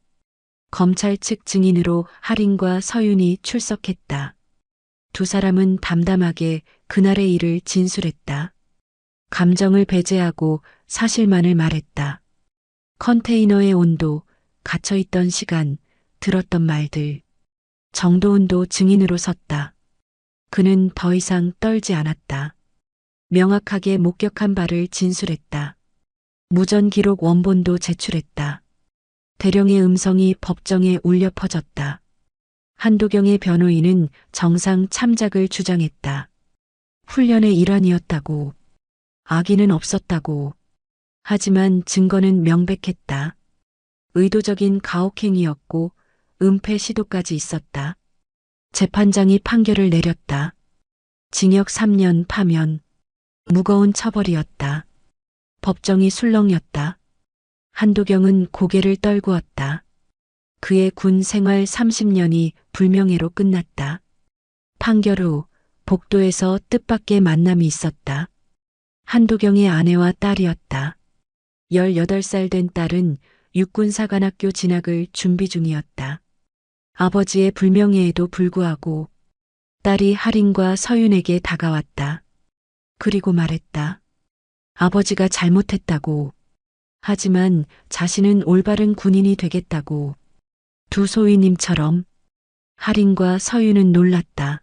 검찰 측 증인으로 할인과 서윤이 출석했다. 두 사람은 담담하게 그날의 일을 진술했다. 감정을 배제하고 사실만을 말했다. 컨테이너의 온도, 갇혀있던 시간, 들었던 말들. 정도은도 증인으로 섰다. 그는 더 이상 떨지 않았다. 명확하게 목격한 바를 진술했다. 무전 기록 원본도 제출했다. 대령의 음성이 법정에 울려 퍼졌다. 한도경의 변호인은 정상 참작을 주장했다. 훈련의 일환이었다고. 악의는 없었다고. 하지만 증거는 명백했다. 의도적인 가혹행위였고 은폐 시도까지 있었다. 재판장이 판결을 내렸다. 징역 3년 파면. 무거운 처벌이었다. 법정이 술렁였다. 한도경은 고개를 떨구었다. 그의 군 생활 30년이 불명예로 끝났다. 판결 후 복도에서 뜻밖의 만남이 있었다. 한도경의 아내와 딸이었다. 18살 된 딸은 육군사관학교 진학을 준비 중이었다. 아버지의 불명예에도 불구하고 딸이 할인과 서윤에게 다가왔다. 그리고 말했다. 아버지가 잘못했다고. 하지만 자신은 올바른 군인이 되겠다고. 두 소위님처럼. 할인과 서윤은 놀랐다.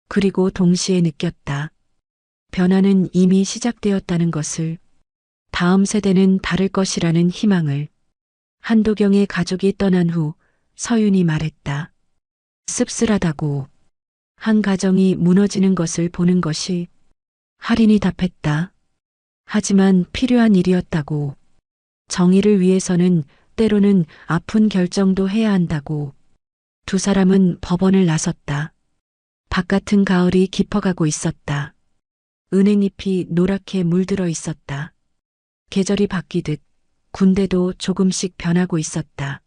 그리고 동시에 느꼈다. 변화는 이미 시작되었다는 것을. 다음 세대는 다를 것이라는 희망을. 한도경의 가족이 떠난 후 서윤이 말했다. 씁쓸하다고. 한 가정이 무너지는 것을 보는 것이. 할인이 답했다. 하지만 필요한 일이었다고. 정의를 위해서는 때로는 아픈 결정도 해야 한다고. 두 사람은 법원을 나섰다. 바깥은 가을이 깊어가고 있었다. 은행잎이 노랗게 물들어 있었다. 계절이 바뀌듯 군대도 조금씩 변하고 있었다.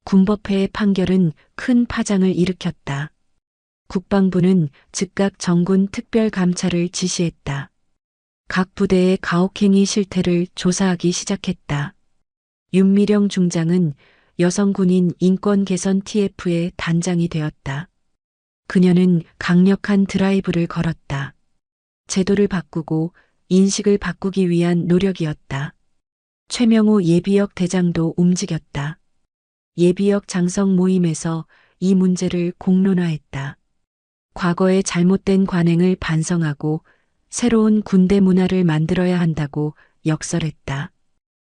군법회의 판결은 큰 파장을 일으켰다. 국방부는 즉각 정군 특별감찰을 지시했다. 각 부대의 가혹행위 실태를 조사하기 시작했다. 윤미령 중장은 여성 군인 인권 개선 TF의 단장이 되었다. 그녀는 강력한 드라이브를 걸었다. 제도를 바꾸고 인식을 바꾸기 위한 노력이었다. 최명호 예비역 대장도 움직였다. 예비역 장성 모임에서 이 문제를 공론화했다. 과거의 잘못된 관행을 반성하고 새로운 군대 문화를 만들어야 한다고 역설했다.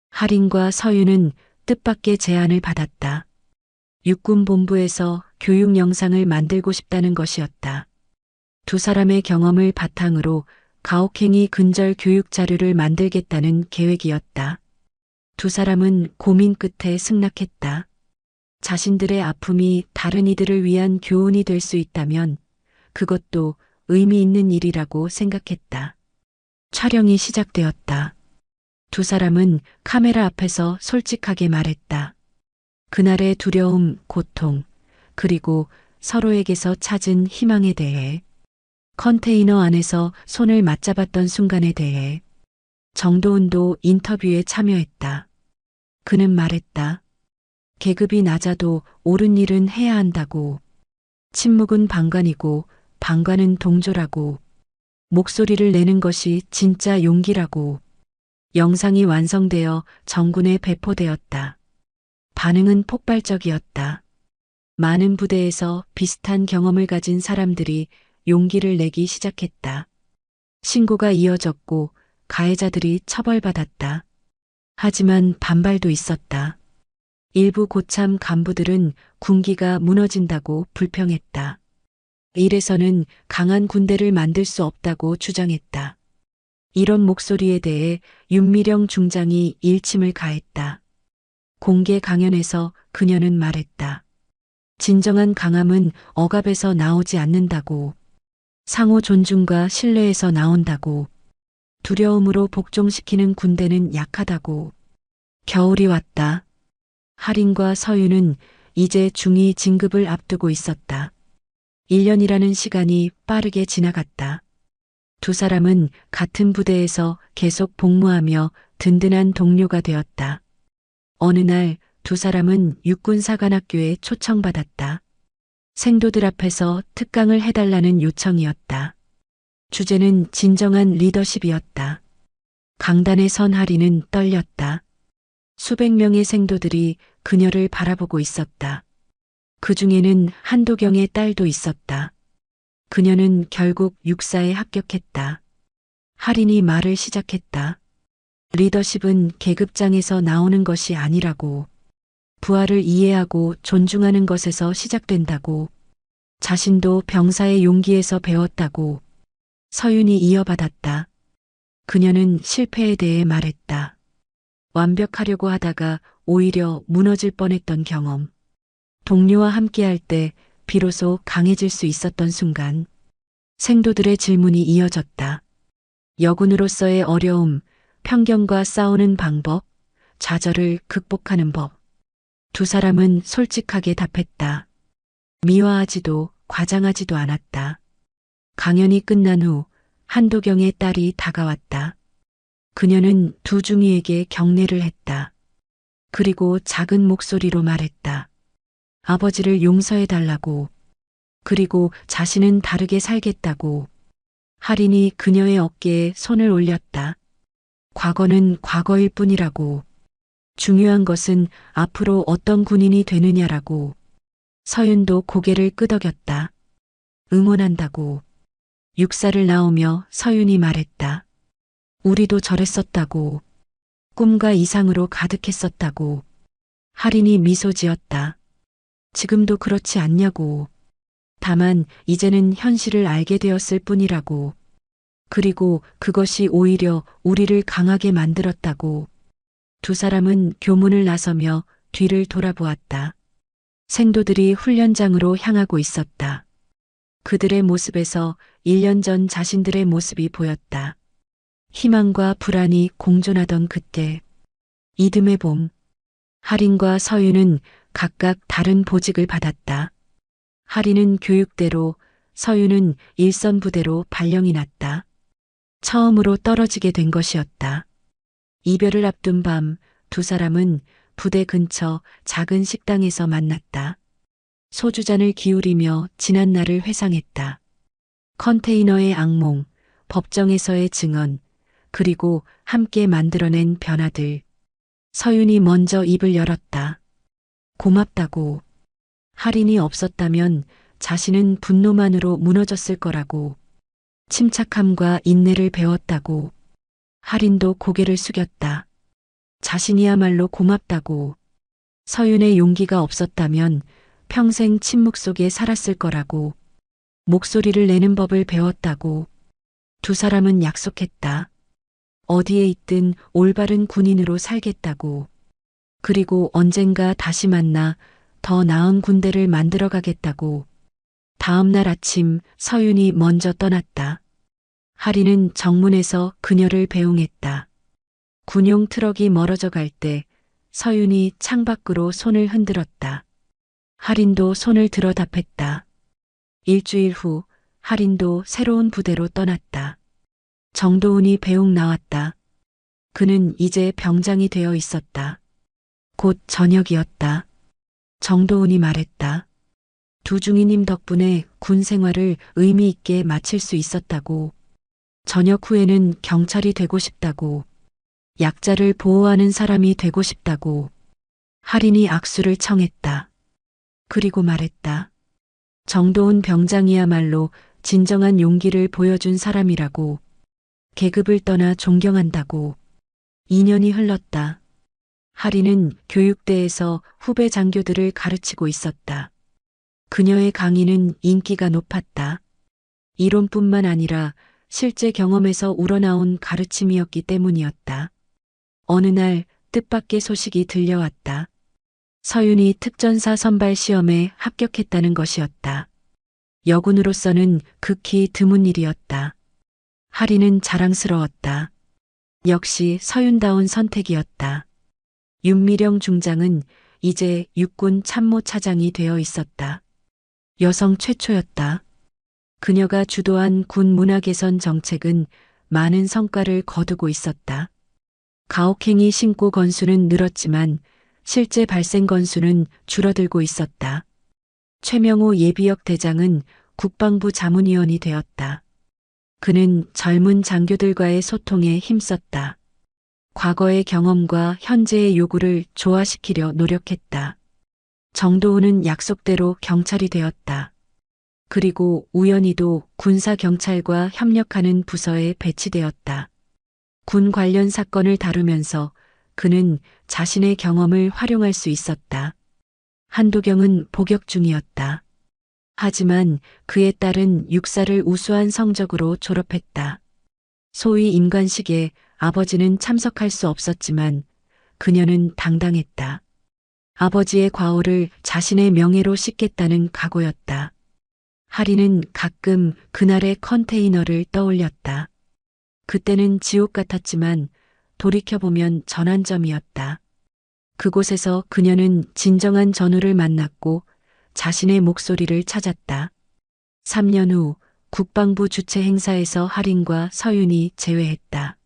할인과 서윤은 뜻밖의 제안을 받았다. 육군본부에서 교육 영상을 만들고 싶다는 것이었다. 두 사람의 경험을 바탕으로 가혹행위 근절 교육 자료를 만들겠다는 계획이었다. 두 사람은 고민 끝에 승낙했다. 자신들의 아픔이 다른 이들을 위한 교훈이 될 수 있다면 그것도 의미 있는 일이라고 생각했다. 촬영이 시작되었다. 두 사람은 카메라 앞에서 솔직하게 말했다. 그날의 두려움, 고통, 그리고 서로에게서 찾은 희망에 대해, 컨테이너 안에서 손을 맞잡았던 순간에 대해. 정도은도 인터뷰에 참여했다. 그는 말했다. 계급이 낮아도 옳은 일은 해야 한다고. 침묵은 방관이고 방관은 동조라고. 목소리를 내는 것이 진짜 용기라고. 영상이 완성되어 정군에 배포되었다. 반응은 폭발적이었다. 많은 부대에서 비슷한 경험을 가진 사람들이 용기를 내기 시작했다. 신고가 이어졌고 가해자들이 처벌받았다. 하지만 반발도 있었다. 일부 고참 간부들은 군기가 무너진다고 불평했다. 일에서는 강한 군대를 만들 수 없다고 주장했다. 이런 목소리에 대해 윤미령 중장이 일침을 가했다. 공개 강연에서 그녀는 말했다. 진정한 강함은 억압에서 나오지 않는다고. 상호 존중과 신뢰에서 나온다고. 두려움으로 복종시키는 군대는 약하다고. 겨울이 왔다. 할인과 서윤은 이제 중2 진급을 앞두고 있었다. 1년이라는 시간이 빠르게 지나갔다. 두 사람은 같은 부대에서 계속 복무하며 든든한 동료가 되었다. 어느 날 두 사람은 육군사관학교에 초청받았다. 생도들 앞에서 특강을 해달라는 요청이었다. 주제는 진정한 리더십이었다. 강단에 선 할인은 떨렸다. 수백 명의 생도들이 그녀를 바라보고 있었다. 그 중에는 한도경의 딸도 있었다. 그녀는 결국 육사에 합격했다. 할인이 말을 시작했다. 리더십은 계급장에서 나오는 것이 아니라고. 부하를 이해하고 존중하는 것에서 시작된다고. 자신도 병사의 용기에서 배웠다고. 서윤이 이어받았다. 그녀는 실패에 대해 말했다. 완벽하려고 하다가 오히려 무너질 뻔했던 경험. 동료와 함께할 때 비로소 강해질 수 있었던 순간. 생도들의 질문이 이어졌다. 여군으로서의 어려움, 편견과 싸우는 방법, 좌절을 극복하는 법. 두 사람은 솔직하게 답했다. 미화하지도 과장하지도 않았다. 강연이 끝난 후 한도경의 딸이 다가왔다. 그녀는 두 중위에게 경례를 했다. 그리고 작은 목소리로 말했다. 아버지를 용서해달라고. 그리고 자신은 다르게 살겠다고. 할인이 그녀의 어깨에 손을 올렸다. 과거는 과거일 뿐이라고. 중요한 것은 앞으로 어떤 군인이 되느냐라고. 서윤도 고개를 끄덕였다. 응원한다고. 육사를 나오며 서윤이 말했다. 우리도 저랬었다고. 꿈과 이상으로 가득했었다고. 할인이 미소 지었다. 지금도 그렇지 않냐고. 다만 이제는 현실을 알게 되었을 뿐이라고. 그리고 그것이 오히려 우리를 강하게 만들었다고. 두 사람은 교문을 나서며 뒤를 돌아보았다. 생도들이 훈련장으로 향하고 있었다. 그들의 모습에서 1년 전 자신들의 모습이 보였다. 희망과 불안이 공존하던 그때. 이듬해 봄. 할인과 서윤은 각각 다른 보직을 받았다. 할인은 교육대로, 서윤은 일선부대로 발령이 났다. 처음으로 떨어지게 된 것이었다. 이별을 앞둔 밤 두 사람은 부대 근처 작은 식당에서 만났다. 소주잔을 기울이며 지난 날을 회상했다. 컨테이너의 악몽, 법정에서의 증언, 그리고 함께 만들어낸 변화들. 서윤이 먼저 입을 열었다. 고맙다고. 할인이 없었다면 자신은 분노만으로 무너졌을 거라고. 침착함과 인내를 배웠다고. 할인도 고개를 숙였다. 자신이야말로 고맙다고. 서윤의 용기가 없었다면 평생 침묵 속에 살았을 거라고. 목소리를 내는 법을 배웠다고. 두 사람은 약속했다. 어디에 있든 올바른 군인으로 살겠다고. 그리고 언젠가 다시 만나 더 나은 군대를 만들어 가겠다고. 다음 날 아침 서윤이 먼저 떠났다. 할인은 정문에서 그녀를 배웅했다. 군용 트럭이 멀어져 갈 때 서윤이 창밖으로 손을 흔들었다. 할인도 손을 들어 답했다. 일주일 후 할인도 새로운 부대로 떠났다. 정도훈이 배웅 나왔다. 그는 이제 병장이 되어 있었다. 곧 저녁이었다. 정도훈이 말했다. 두중이님 덕분에 군 생활을 의미 있게 마칠 수 있었다고. 저녁 후에는 경찰이 되고 싶다고. 약자를 보호하는 사람이 되고 싶다고. 할인이 악수를 청했다. 그리고 말했다. 정도훈 병장이야말로 진정한 용기를 보여준 사람이라고. 계급을 떠나 존경한다고. 2년이 흘렀다. 할인은 교육대에서 후배 장교들을 가르치고 있었다. 그녀의 강의는 인기가 높았다. 이론뿐만 아니라 실제 경험에서 우러나온 가르침이었기 때문이었다. 어느 날 뜻밖의 소식이 들려왔다. 서윤이 특전사 선발 시험에 합격했다는 것이었다. 여군으로서는 극히 드문 일이었다. 할인은 자랑스러웠다. 역시 서윤다운 선택이었다. 윤미령 중장은 이제 육군 참모차장이 되어 있었다. 여성 최초였다. 그녀가 주도한 군 문화 개선 정책은 많은 성과를 거두고 있었다. 가혹행위 신고 건수는 늘었지만 실제 발생 건수는 줄어들고 있었다. 최명호 예비역 대장은 국방부 자문위원이 되었다. 그는 젊은 장교들과의 소통에 힘썼다. 과거의 경험과 현재의 요구를 조화시키려 노력했다. 정도훈은 약속대로 경찰이 되었다. 그리고 우연히도 군사경찰과 협력하는 부서에 배치되었다. 군 관련 사건을 다루면서 그는 자신의 경험을 활용할 수 있었다. 한도경은 복역 중이었다. 하지만 그의 딸은 육사를 우수한 성적으로 졸업했다. 소위 임관식에 아버지는 참석할 수 없었지만 그녀는 당당했다. 아버지의 과오를 자신의 명예로 싣겠다는 각오였다. 할인은 가끔 그날의 컨테이너를 떠올렸다. 그때는 지옥 같았지만 돌이켜보면 전환점이었다. 그곳에서 그녀는 진정한 전우를 만났고 자신의 목소리를 찾았다. 3년 후 국방부 주최 행사에서 할인과 서윤이 제외했다.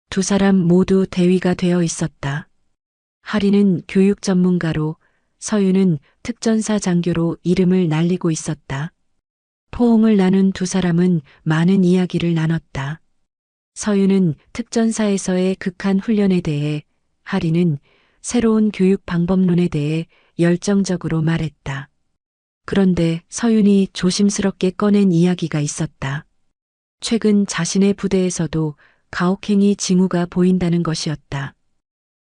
두 사람 모두 대위가 되어 있었다. 할인은 교육 전문가로 서윤은 특전사 장교로 이름을 날리고 있었다. 포옹을 나눈 두 사람은 많은 이야기를 나눴다. 서윤은 특전사에서의 극한 훈련에 대해, 할인은 새로운 교육 방법론에 대해 열정적으로 말했다. 그런데 서윤이 조심스럽게 꺼낸 이야기가 있었다. 최근 자신의 부대에서도 가혹행위 징후가 보인다는 것이었다.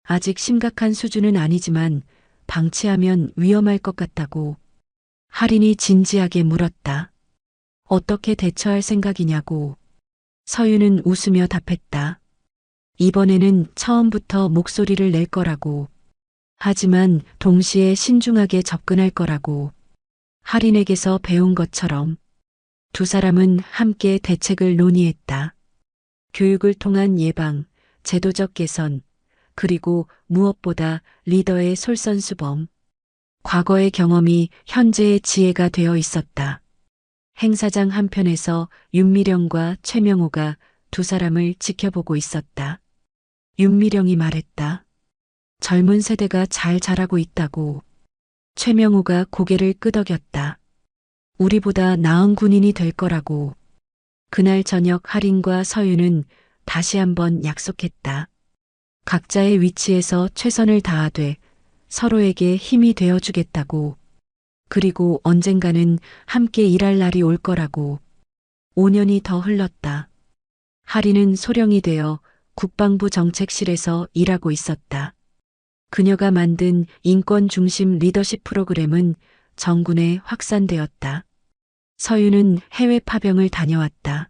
아직 심각한 수준은 아니지만 방치하면 위험할 것 같다고. 할인이 진지하게 물었다. 어떻게 대처할 생각이냐고. 서윤은 웃으며 답했다. 이번에는 처음부터 목소리를 낼 거라고. 하지만 동시에 신중하게 접근할 거라고. 할인에게서 배운 것처럼. 두 사람은 함께 대책을 논의했다. 교육을 통한 예방, 제도적 개선, 그리고 무엇보다 리더의 솔선수범. 과거의 경험이 현재의 지혜가 되어 있었다. 행사장 한편에서 윤미령과 최명호가 두 사람을 지켜보고 있었다. 윤미령이 말했다. 젊은 세대가 잘 자라고 있다고. 최명호가 고개를 끄덕였다. 우리보다 나은 군인이 될 거라고. 그날 저녁 할인과 서윤은 다시 한번 약속했다. 각자의 위치에서 최선을 다하되 서로에게 힘이 되어주겠다고. 그리고 언젠가는 함께 일할 날이 올 거라고. 5년이 더 흘렀다. 할인은 소령이 되어 국방부 정책실에서 일하고 있었다. 그녀가 만든 인권 중심 리더십 프로그램은 정군에 확산되었다. 서윤은 해외 파병을 다녀왔다.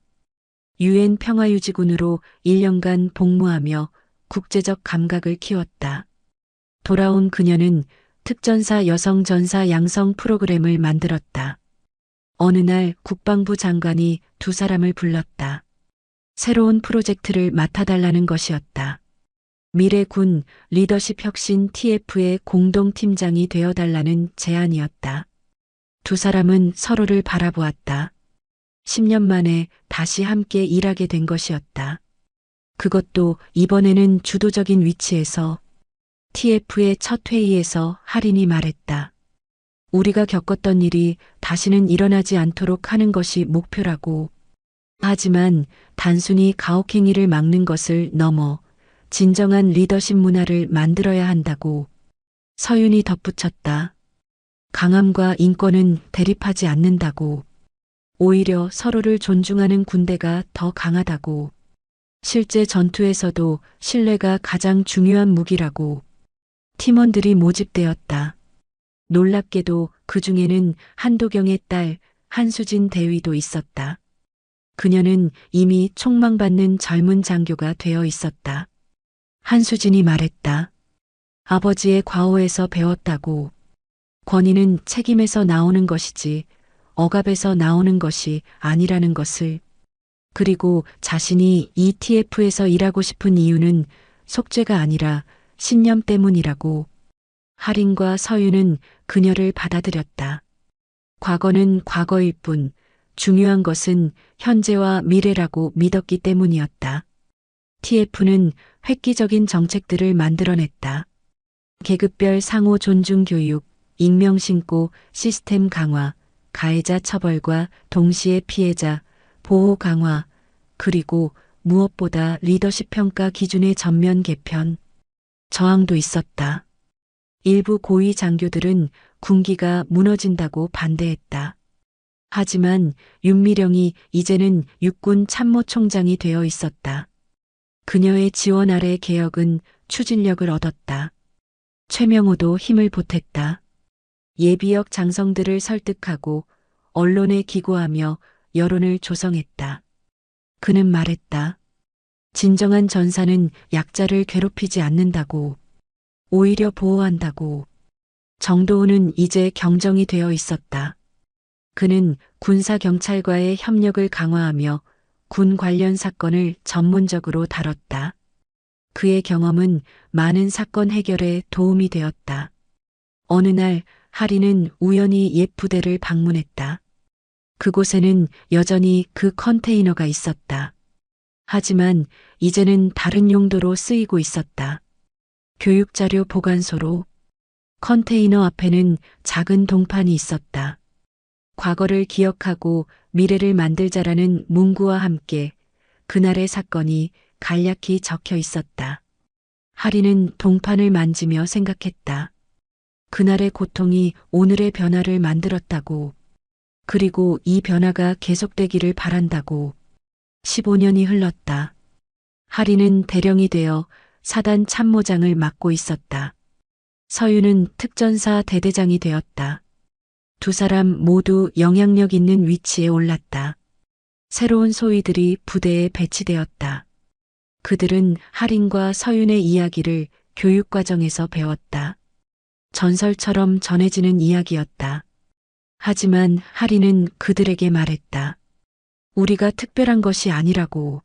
유엔 평화유지군으로 1년간 복무하며 국제적 감각을 키웠다. 돌아온 그녀는 특전사 여성 전사 양성 프로그램을 만들었다. 어느 날 국방부 장관이 두 사람을 불렀다. 새로운 프로젝트를 맡아달라는 것이었다. 미래군 리더십 혁신 TF의 공동팀장이 되어달라는 제안이었다. 두 사람은 서로를 바라보았다. 10년 만에 다시 함께 일하게 된 것이었다. 그것도 이번에는 주도적인 위치에서. TF의 첫 회의에서 할인이 말했다. 우리가 겪었던 일이 다시는 일어나지 않도록 하는 것이 목표라고. 하지만 단순히 가혹행위를 막는 것을 넘어 진정한 리더십 문화를 만들어야 한다고. 서윤이 덧붙였다. 강함과 인권은 대립하지 않는다고. 오히려 서로를 존중하는 군대가 더 강하다고. 실제 전투에서도 신뢰가 가장 중요한 무기라고. 팀원들이 모집되었다. 놀랍게도 그 중에는 한도경의 딸 한수진 대위도 있었다. 그녀는 이미 총망받는 젊은 장교가 되어 있었다. 한수진이 말했다. 아버지의 과오에서 배웠다고. 권위는 책임에서 나오는 것이지 억압에서 나오는 것이 아니라는 것을. 그리고 자신이 ETF에서 일하고 싶은 이유는 속죄가 아니라 신념 때문이라고. 할인과 서윤은 그녀를 받아들였다. 과거는 과거일 뿐 중요한 것은 현재와 미래라고 믿었기 때문이었다. TF는 획기적인 정책들을 만들어냈다. 계급별 상호 존중 교육, 익명 신고 시스템 강화, 가해자 처벌과 동시에 피해자 보호 강화, 그리고 무엇보다 리더십 평가 기준의 전면 개편. 저항도 있었다. 일부 고위 장교들은 군기가 무너진다고 반대했다. 하지만 윤미령이 이제는 육군 참모총장이 되어 있었다. 그녀의 지원 아래 개혁은 추진력을 얻었다. 최명호도 힘을 보탰다. 예비역 장성들을 설득하고 언론에 기고하며 여론을 조성했다. 그는 말했다. 진정한 전사는 약자를 괴롭히지 않는다고. 오히려 보호한다고. 정도훈은 이제 경정이 되어 있었다. 그는 군사경찰과의 협력을 강화하며 군 관련 사건을 전문적으로 다뤘다. 그의 경험은 많은 사건 해결에 도움이 되었다. 어느 날 할인은 우연히 옛 부대를 방문했다. 그곳에는 여전히 그 컨테이너가 있었다. 하지만 이제는 다른 용도로 쓰이고 있었다. 교육자료 보관소로. 컨테이너 앞에는 작은 동판이 있었다. 과거를 기억하고 미래를 만들자라는 문구와 함께 그날의 사건이 간략히 적혀 있었다. 할인은 동판을 만지며 생각했다. 그날의 고통이 오늘의 변화를 만들었다고. 그리고 이 변화가 계속되기를 바란다고. 15년이 흘렀다. 할인은 대령이 되어 사단 참모장을 맡고 있었다. 서윤은 특전사 대대장이 되었다. 두 사람 모두 영향력 있는 위치에 올랐다. 새로운 소위들이 부대에 배치되었다. 그들은 할인과 서윤의 이야기를 교육과정에서 배웠다. 전설처럼 전해지는 이야기였다. 하지만 할인은 그들에게 말했다. 우리가 특별한 것이 아니라고.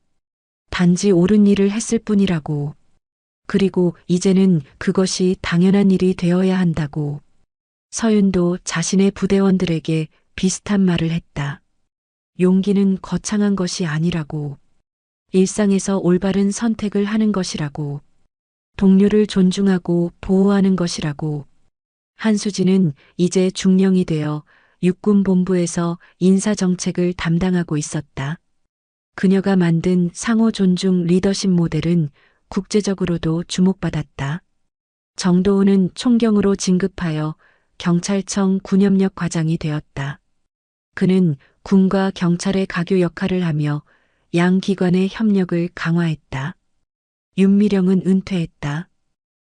단지 옳은 일을 했을 뿐이라고. 그리고 이제는 그것이 당연한 일이 되어야 한다고. 서윤도 자신의 부대원들에게 비슷한 말을 했다. 용기는 거창한 것이 아니라고. 일상에서 올바른 선택을 하는 것이라고. 동료를 존중하고 보호하는 것이라고. 한수진은 이제 중령이 되어 육군본부에서 인사정책을 담당하고 있었다. 그녀가 만든 상호 존중 리더십 모델은 국제적으로도 주목받았다. 정도훈은 총경으로 진급하여 경찰청 군협력 과장이 되었다. 그는 군과 경찰의 가교 역할을 하며 양 기관의 협력을 강화했다. 윤미령은 은퇴했다.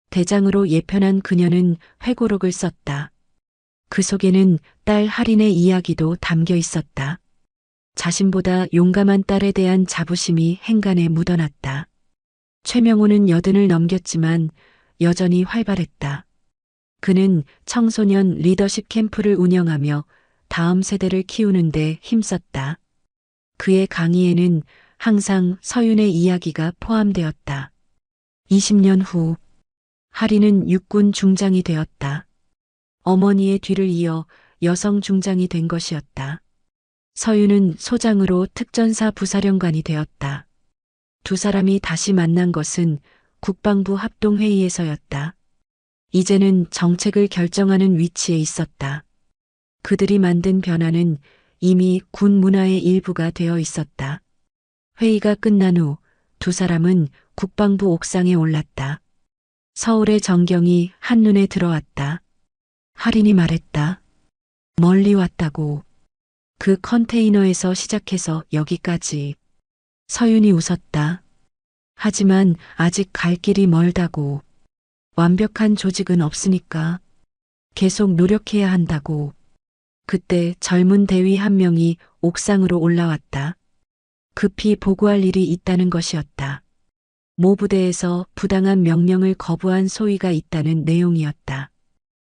대장으로 예편한 그녀는 회고록을 썼다. 그 속에는 딸 할인의 이야기도 담겨 있었다. 자신보다 용감한 딸에 대한 자부심이 행간에 묻어났다. 최명호는 80을 넘겼지만 여전히 활발했다. 그는 청소년 리더십 캠프를 운영하며 다음 세대를 키우는 데 힘썼다. 그의 강의에는 항상 서윤의 이야기가 포함되었다. 20년 후 할인은 육군 중장이 되었다. 어머니의 뒤를 이어 여성 중장이 된 것이었다. 서윤은 소장으로 특전사 부사령관이 되었다. 두 사람이 다시 만난 것은 국방부 합동회의에서였다. 이제는 정책을 결정하는 위치에 있었다. 그들이 만든 변화는 이미 군 문화의 일부가 되어 있었다. 회의가 끝난 후 두 사람은 국방부 옥상에 올랐다. 서울의 전경이 한눈에 들어왔다. 할인이 말했다. 멀리 왔다고. 그 컨테이너에서 시작해서 여기까지. 서윤이 웃었다. 하지만 아직 갈 길이 멀다고. 완벽한 조직은 없으니까. 계속 노력해야 한다고. 그때 젊은 대위 한 명이 옥상으로 올라왔다. 급히 보고할 일이 있다는 것이었다. 모 부대에서 부당한 명령을 거부한 소위가 있다는 내용이었다.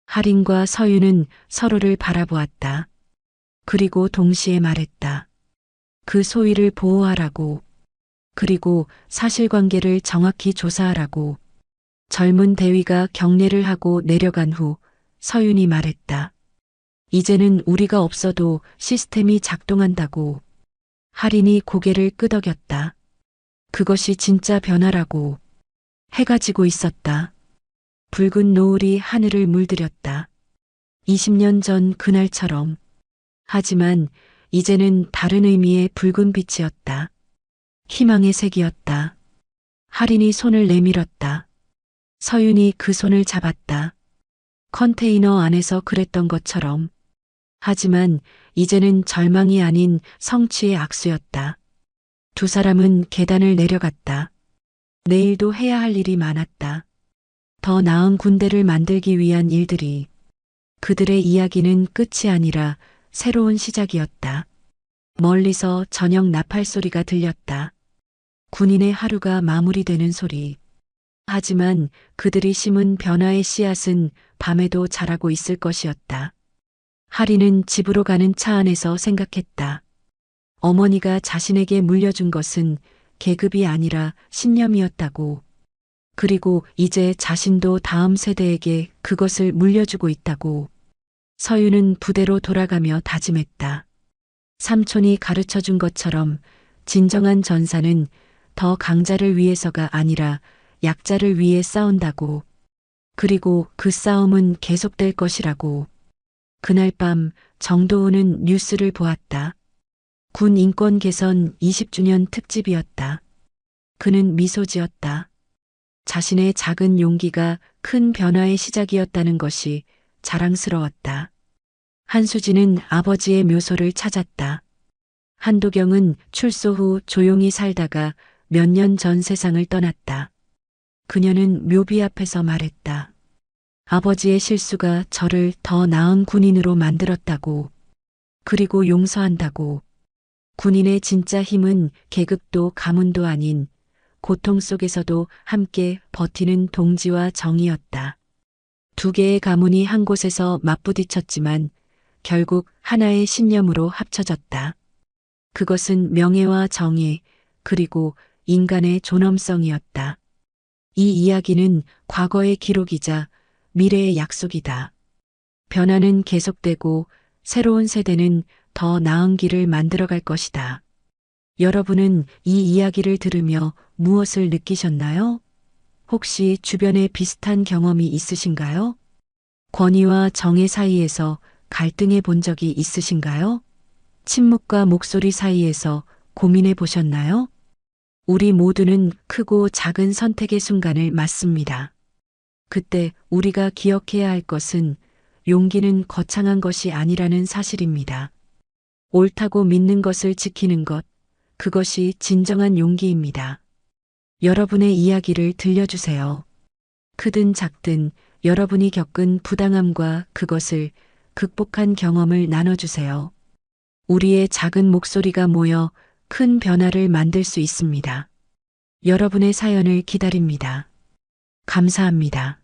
할인과 서윤은 서로를 바라보았다. 그리고 동시에 말했다. 그 소위를 보호하라고. 그리고 사실관계를 정확히 조사하라고. 젊은 대위가 경례를 하고 내려간 후 서윤이 말했다. 이제는 우리가 없어도 시스템이 작동한다고. 할인이 고개를 끄덕였다. 그것이 진짜 변화라고. 해가 지고 있었다. 붉은 노을이 하늘을 물들였다. 20년 전 그날처럼. 하지만 이제는 다른 의미의 붉은 빛이었다. 희망의 색이었다. 할인이 손을 내밀었다. 서윤이 그 손을 잡았다. 컨테이너 안에서 그랬던 것처럼. 하지만 이제는 절망이 아닌 성취의 악수였다. 두 사람은 계단을 내려갔다. 내일도 해야 할 일이 많았다. 더 나은 군대를 만들기 위한 일들이. 그들의 이야기는 끝이 아니라 새로운 시작이었다. 멀리서 저녁 나팔 소리가 들렸다. 군인의 하루가 마무리되는 소리. 하지만 그들이 심은 변화의 씨앗은 밤에도 자라고 있을 것이었다. 할인은 집으로 가는 차 안에서 생각했다. 어머니가 자신에게 물려준 것은 계급이 아니라 신념이었다고. 그리고 이제 자신도 다음 세대에게 그것을 물려주고 있다고. 서윤은 부대로 돌아가며 다짐했다. 삼촌이 가르쳐준 것처럼 진정한 전사는 더 강자를 위해서가 아니라 약자를 위해 싸운다고. 그리고 그 싸움은 계속될 것이라고. 그날 밤 정도우는 뉴스를 보았다. 군 인권 개선 20주년 특집이었다. 그는 미소 지었다. 자신의 작은 용기가 큰 변화의 시작이었다는 것이 자랑스러웠다. 한수진은 아버지의 묘소를 찾았다. 한도경은 출소 후 조용히 살다가 몇 년 전 세상을 떠났다. 그녀는 묘비 앞에서 말했다. 아버지의 실수가 저를 더 나은 군인으로 만들었다고. 그리고 용서한다고. 군인의 진짜 힘은 계급도 가문도 아닌 고통 속에서도 함께 버티는 동지와 정이었다. 두 개의 가문이 한 곳에서 맞부딪혔지만 결국 하나의 신념으로 합쳐졌다. 그것은 명예와 정의, 그리고 인간의 존엄성이었다. 이 이야기는 과거의 기록이자 미래의 약속이다. 변화는 계속되고 새로운 세대는 더 나은 길을 만들어갈 것이다. 여러분은 이 이야기를 들으며 무엇을 느끼셨나요? 혹시 주변에 비슷한 경험이 있으신가요? 권위와 정의 사이에서 갈등해 본 적이 있으신가요? 침묵과 목소리 사이에서 고민해 보셨나요? 우리 모두는 크고 작은 선택의 순간을 맞습니다. 그때 우리가 기억해야 할 것은 용기는 거창한 것이 아니라는 사실입니다. 옳다고 믿는 것을 지키는 것, 그것이 진정한 용기입니다. 여러분의 이야기를 들려주세요. 크든 작든 여러분이 겪은 부당함과 그것을 극복한 경험을 나눠주세요. 우리의 작은 목소리가 모여 큰 변화를 만들 수 있습니다. 여러분의 사연을 기다립니다. 감사합니다.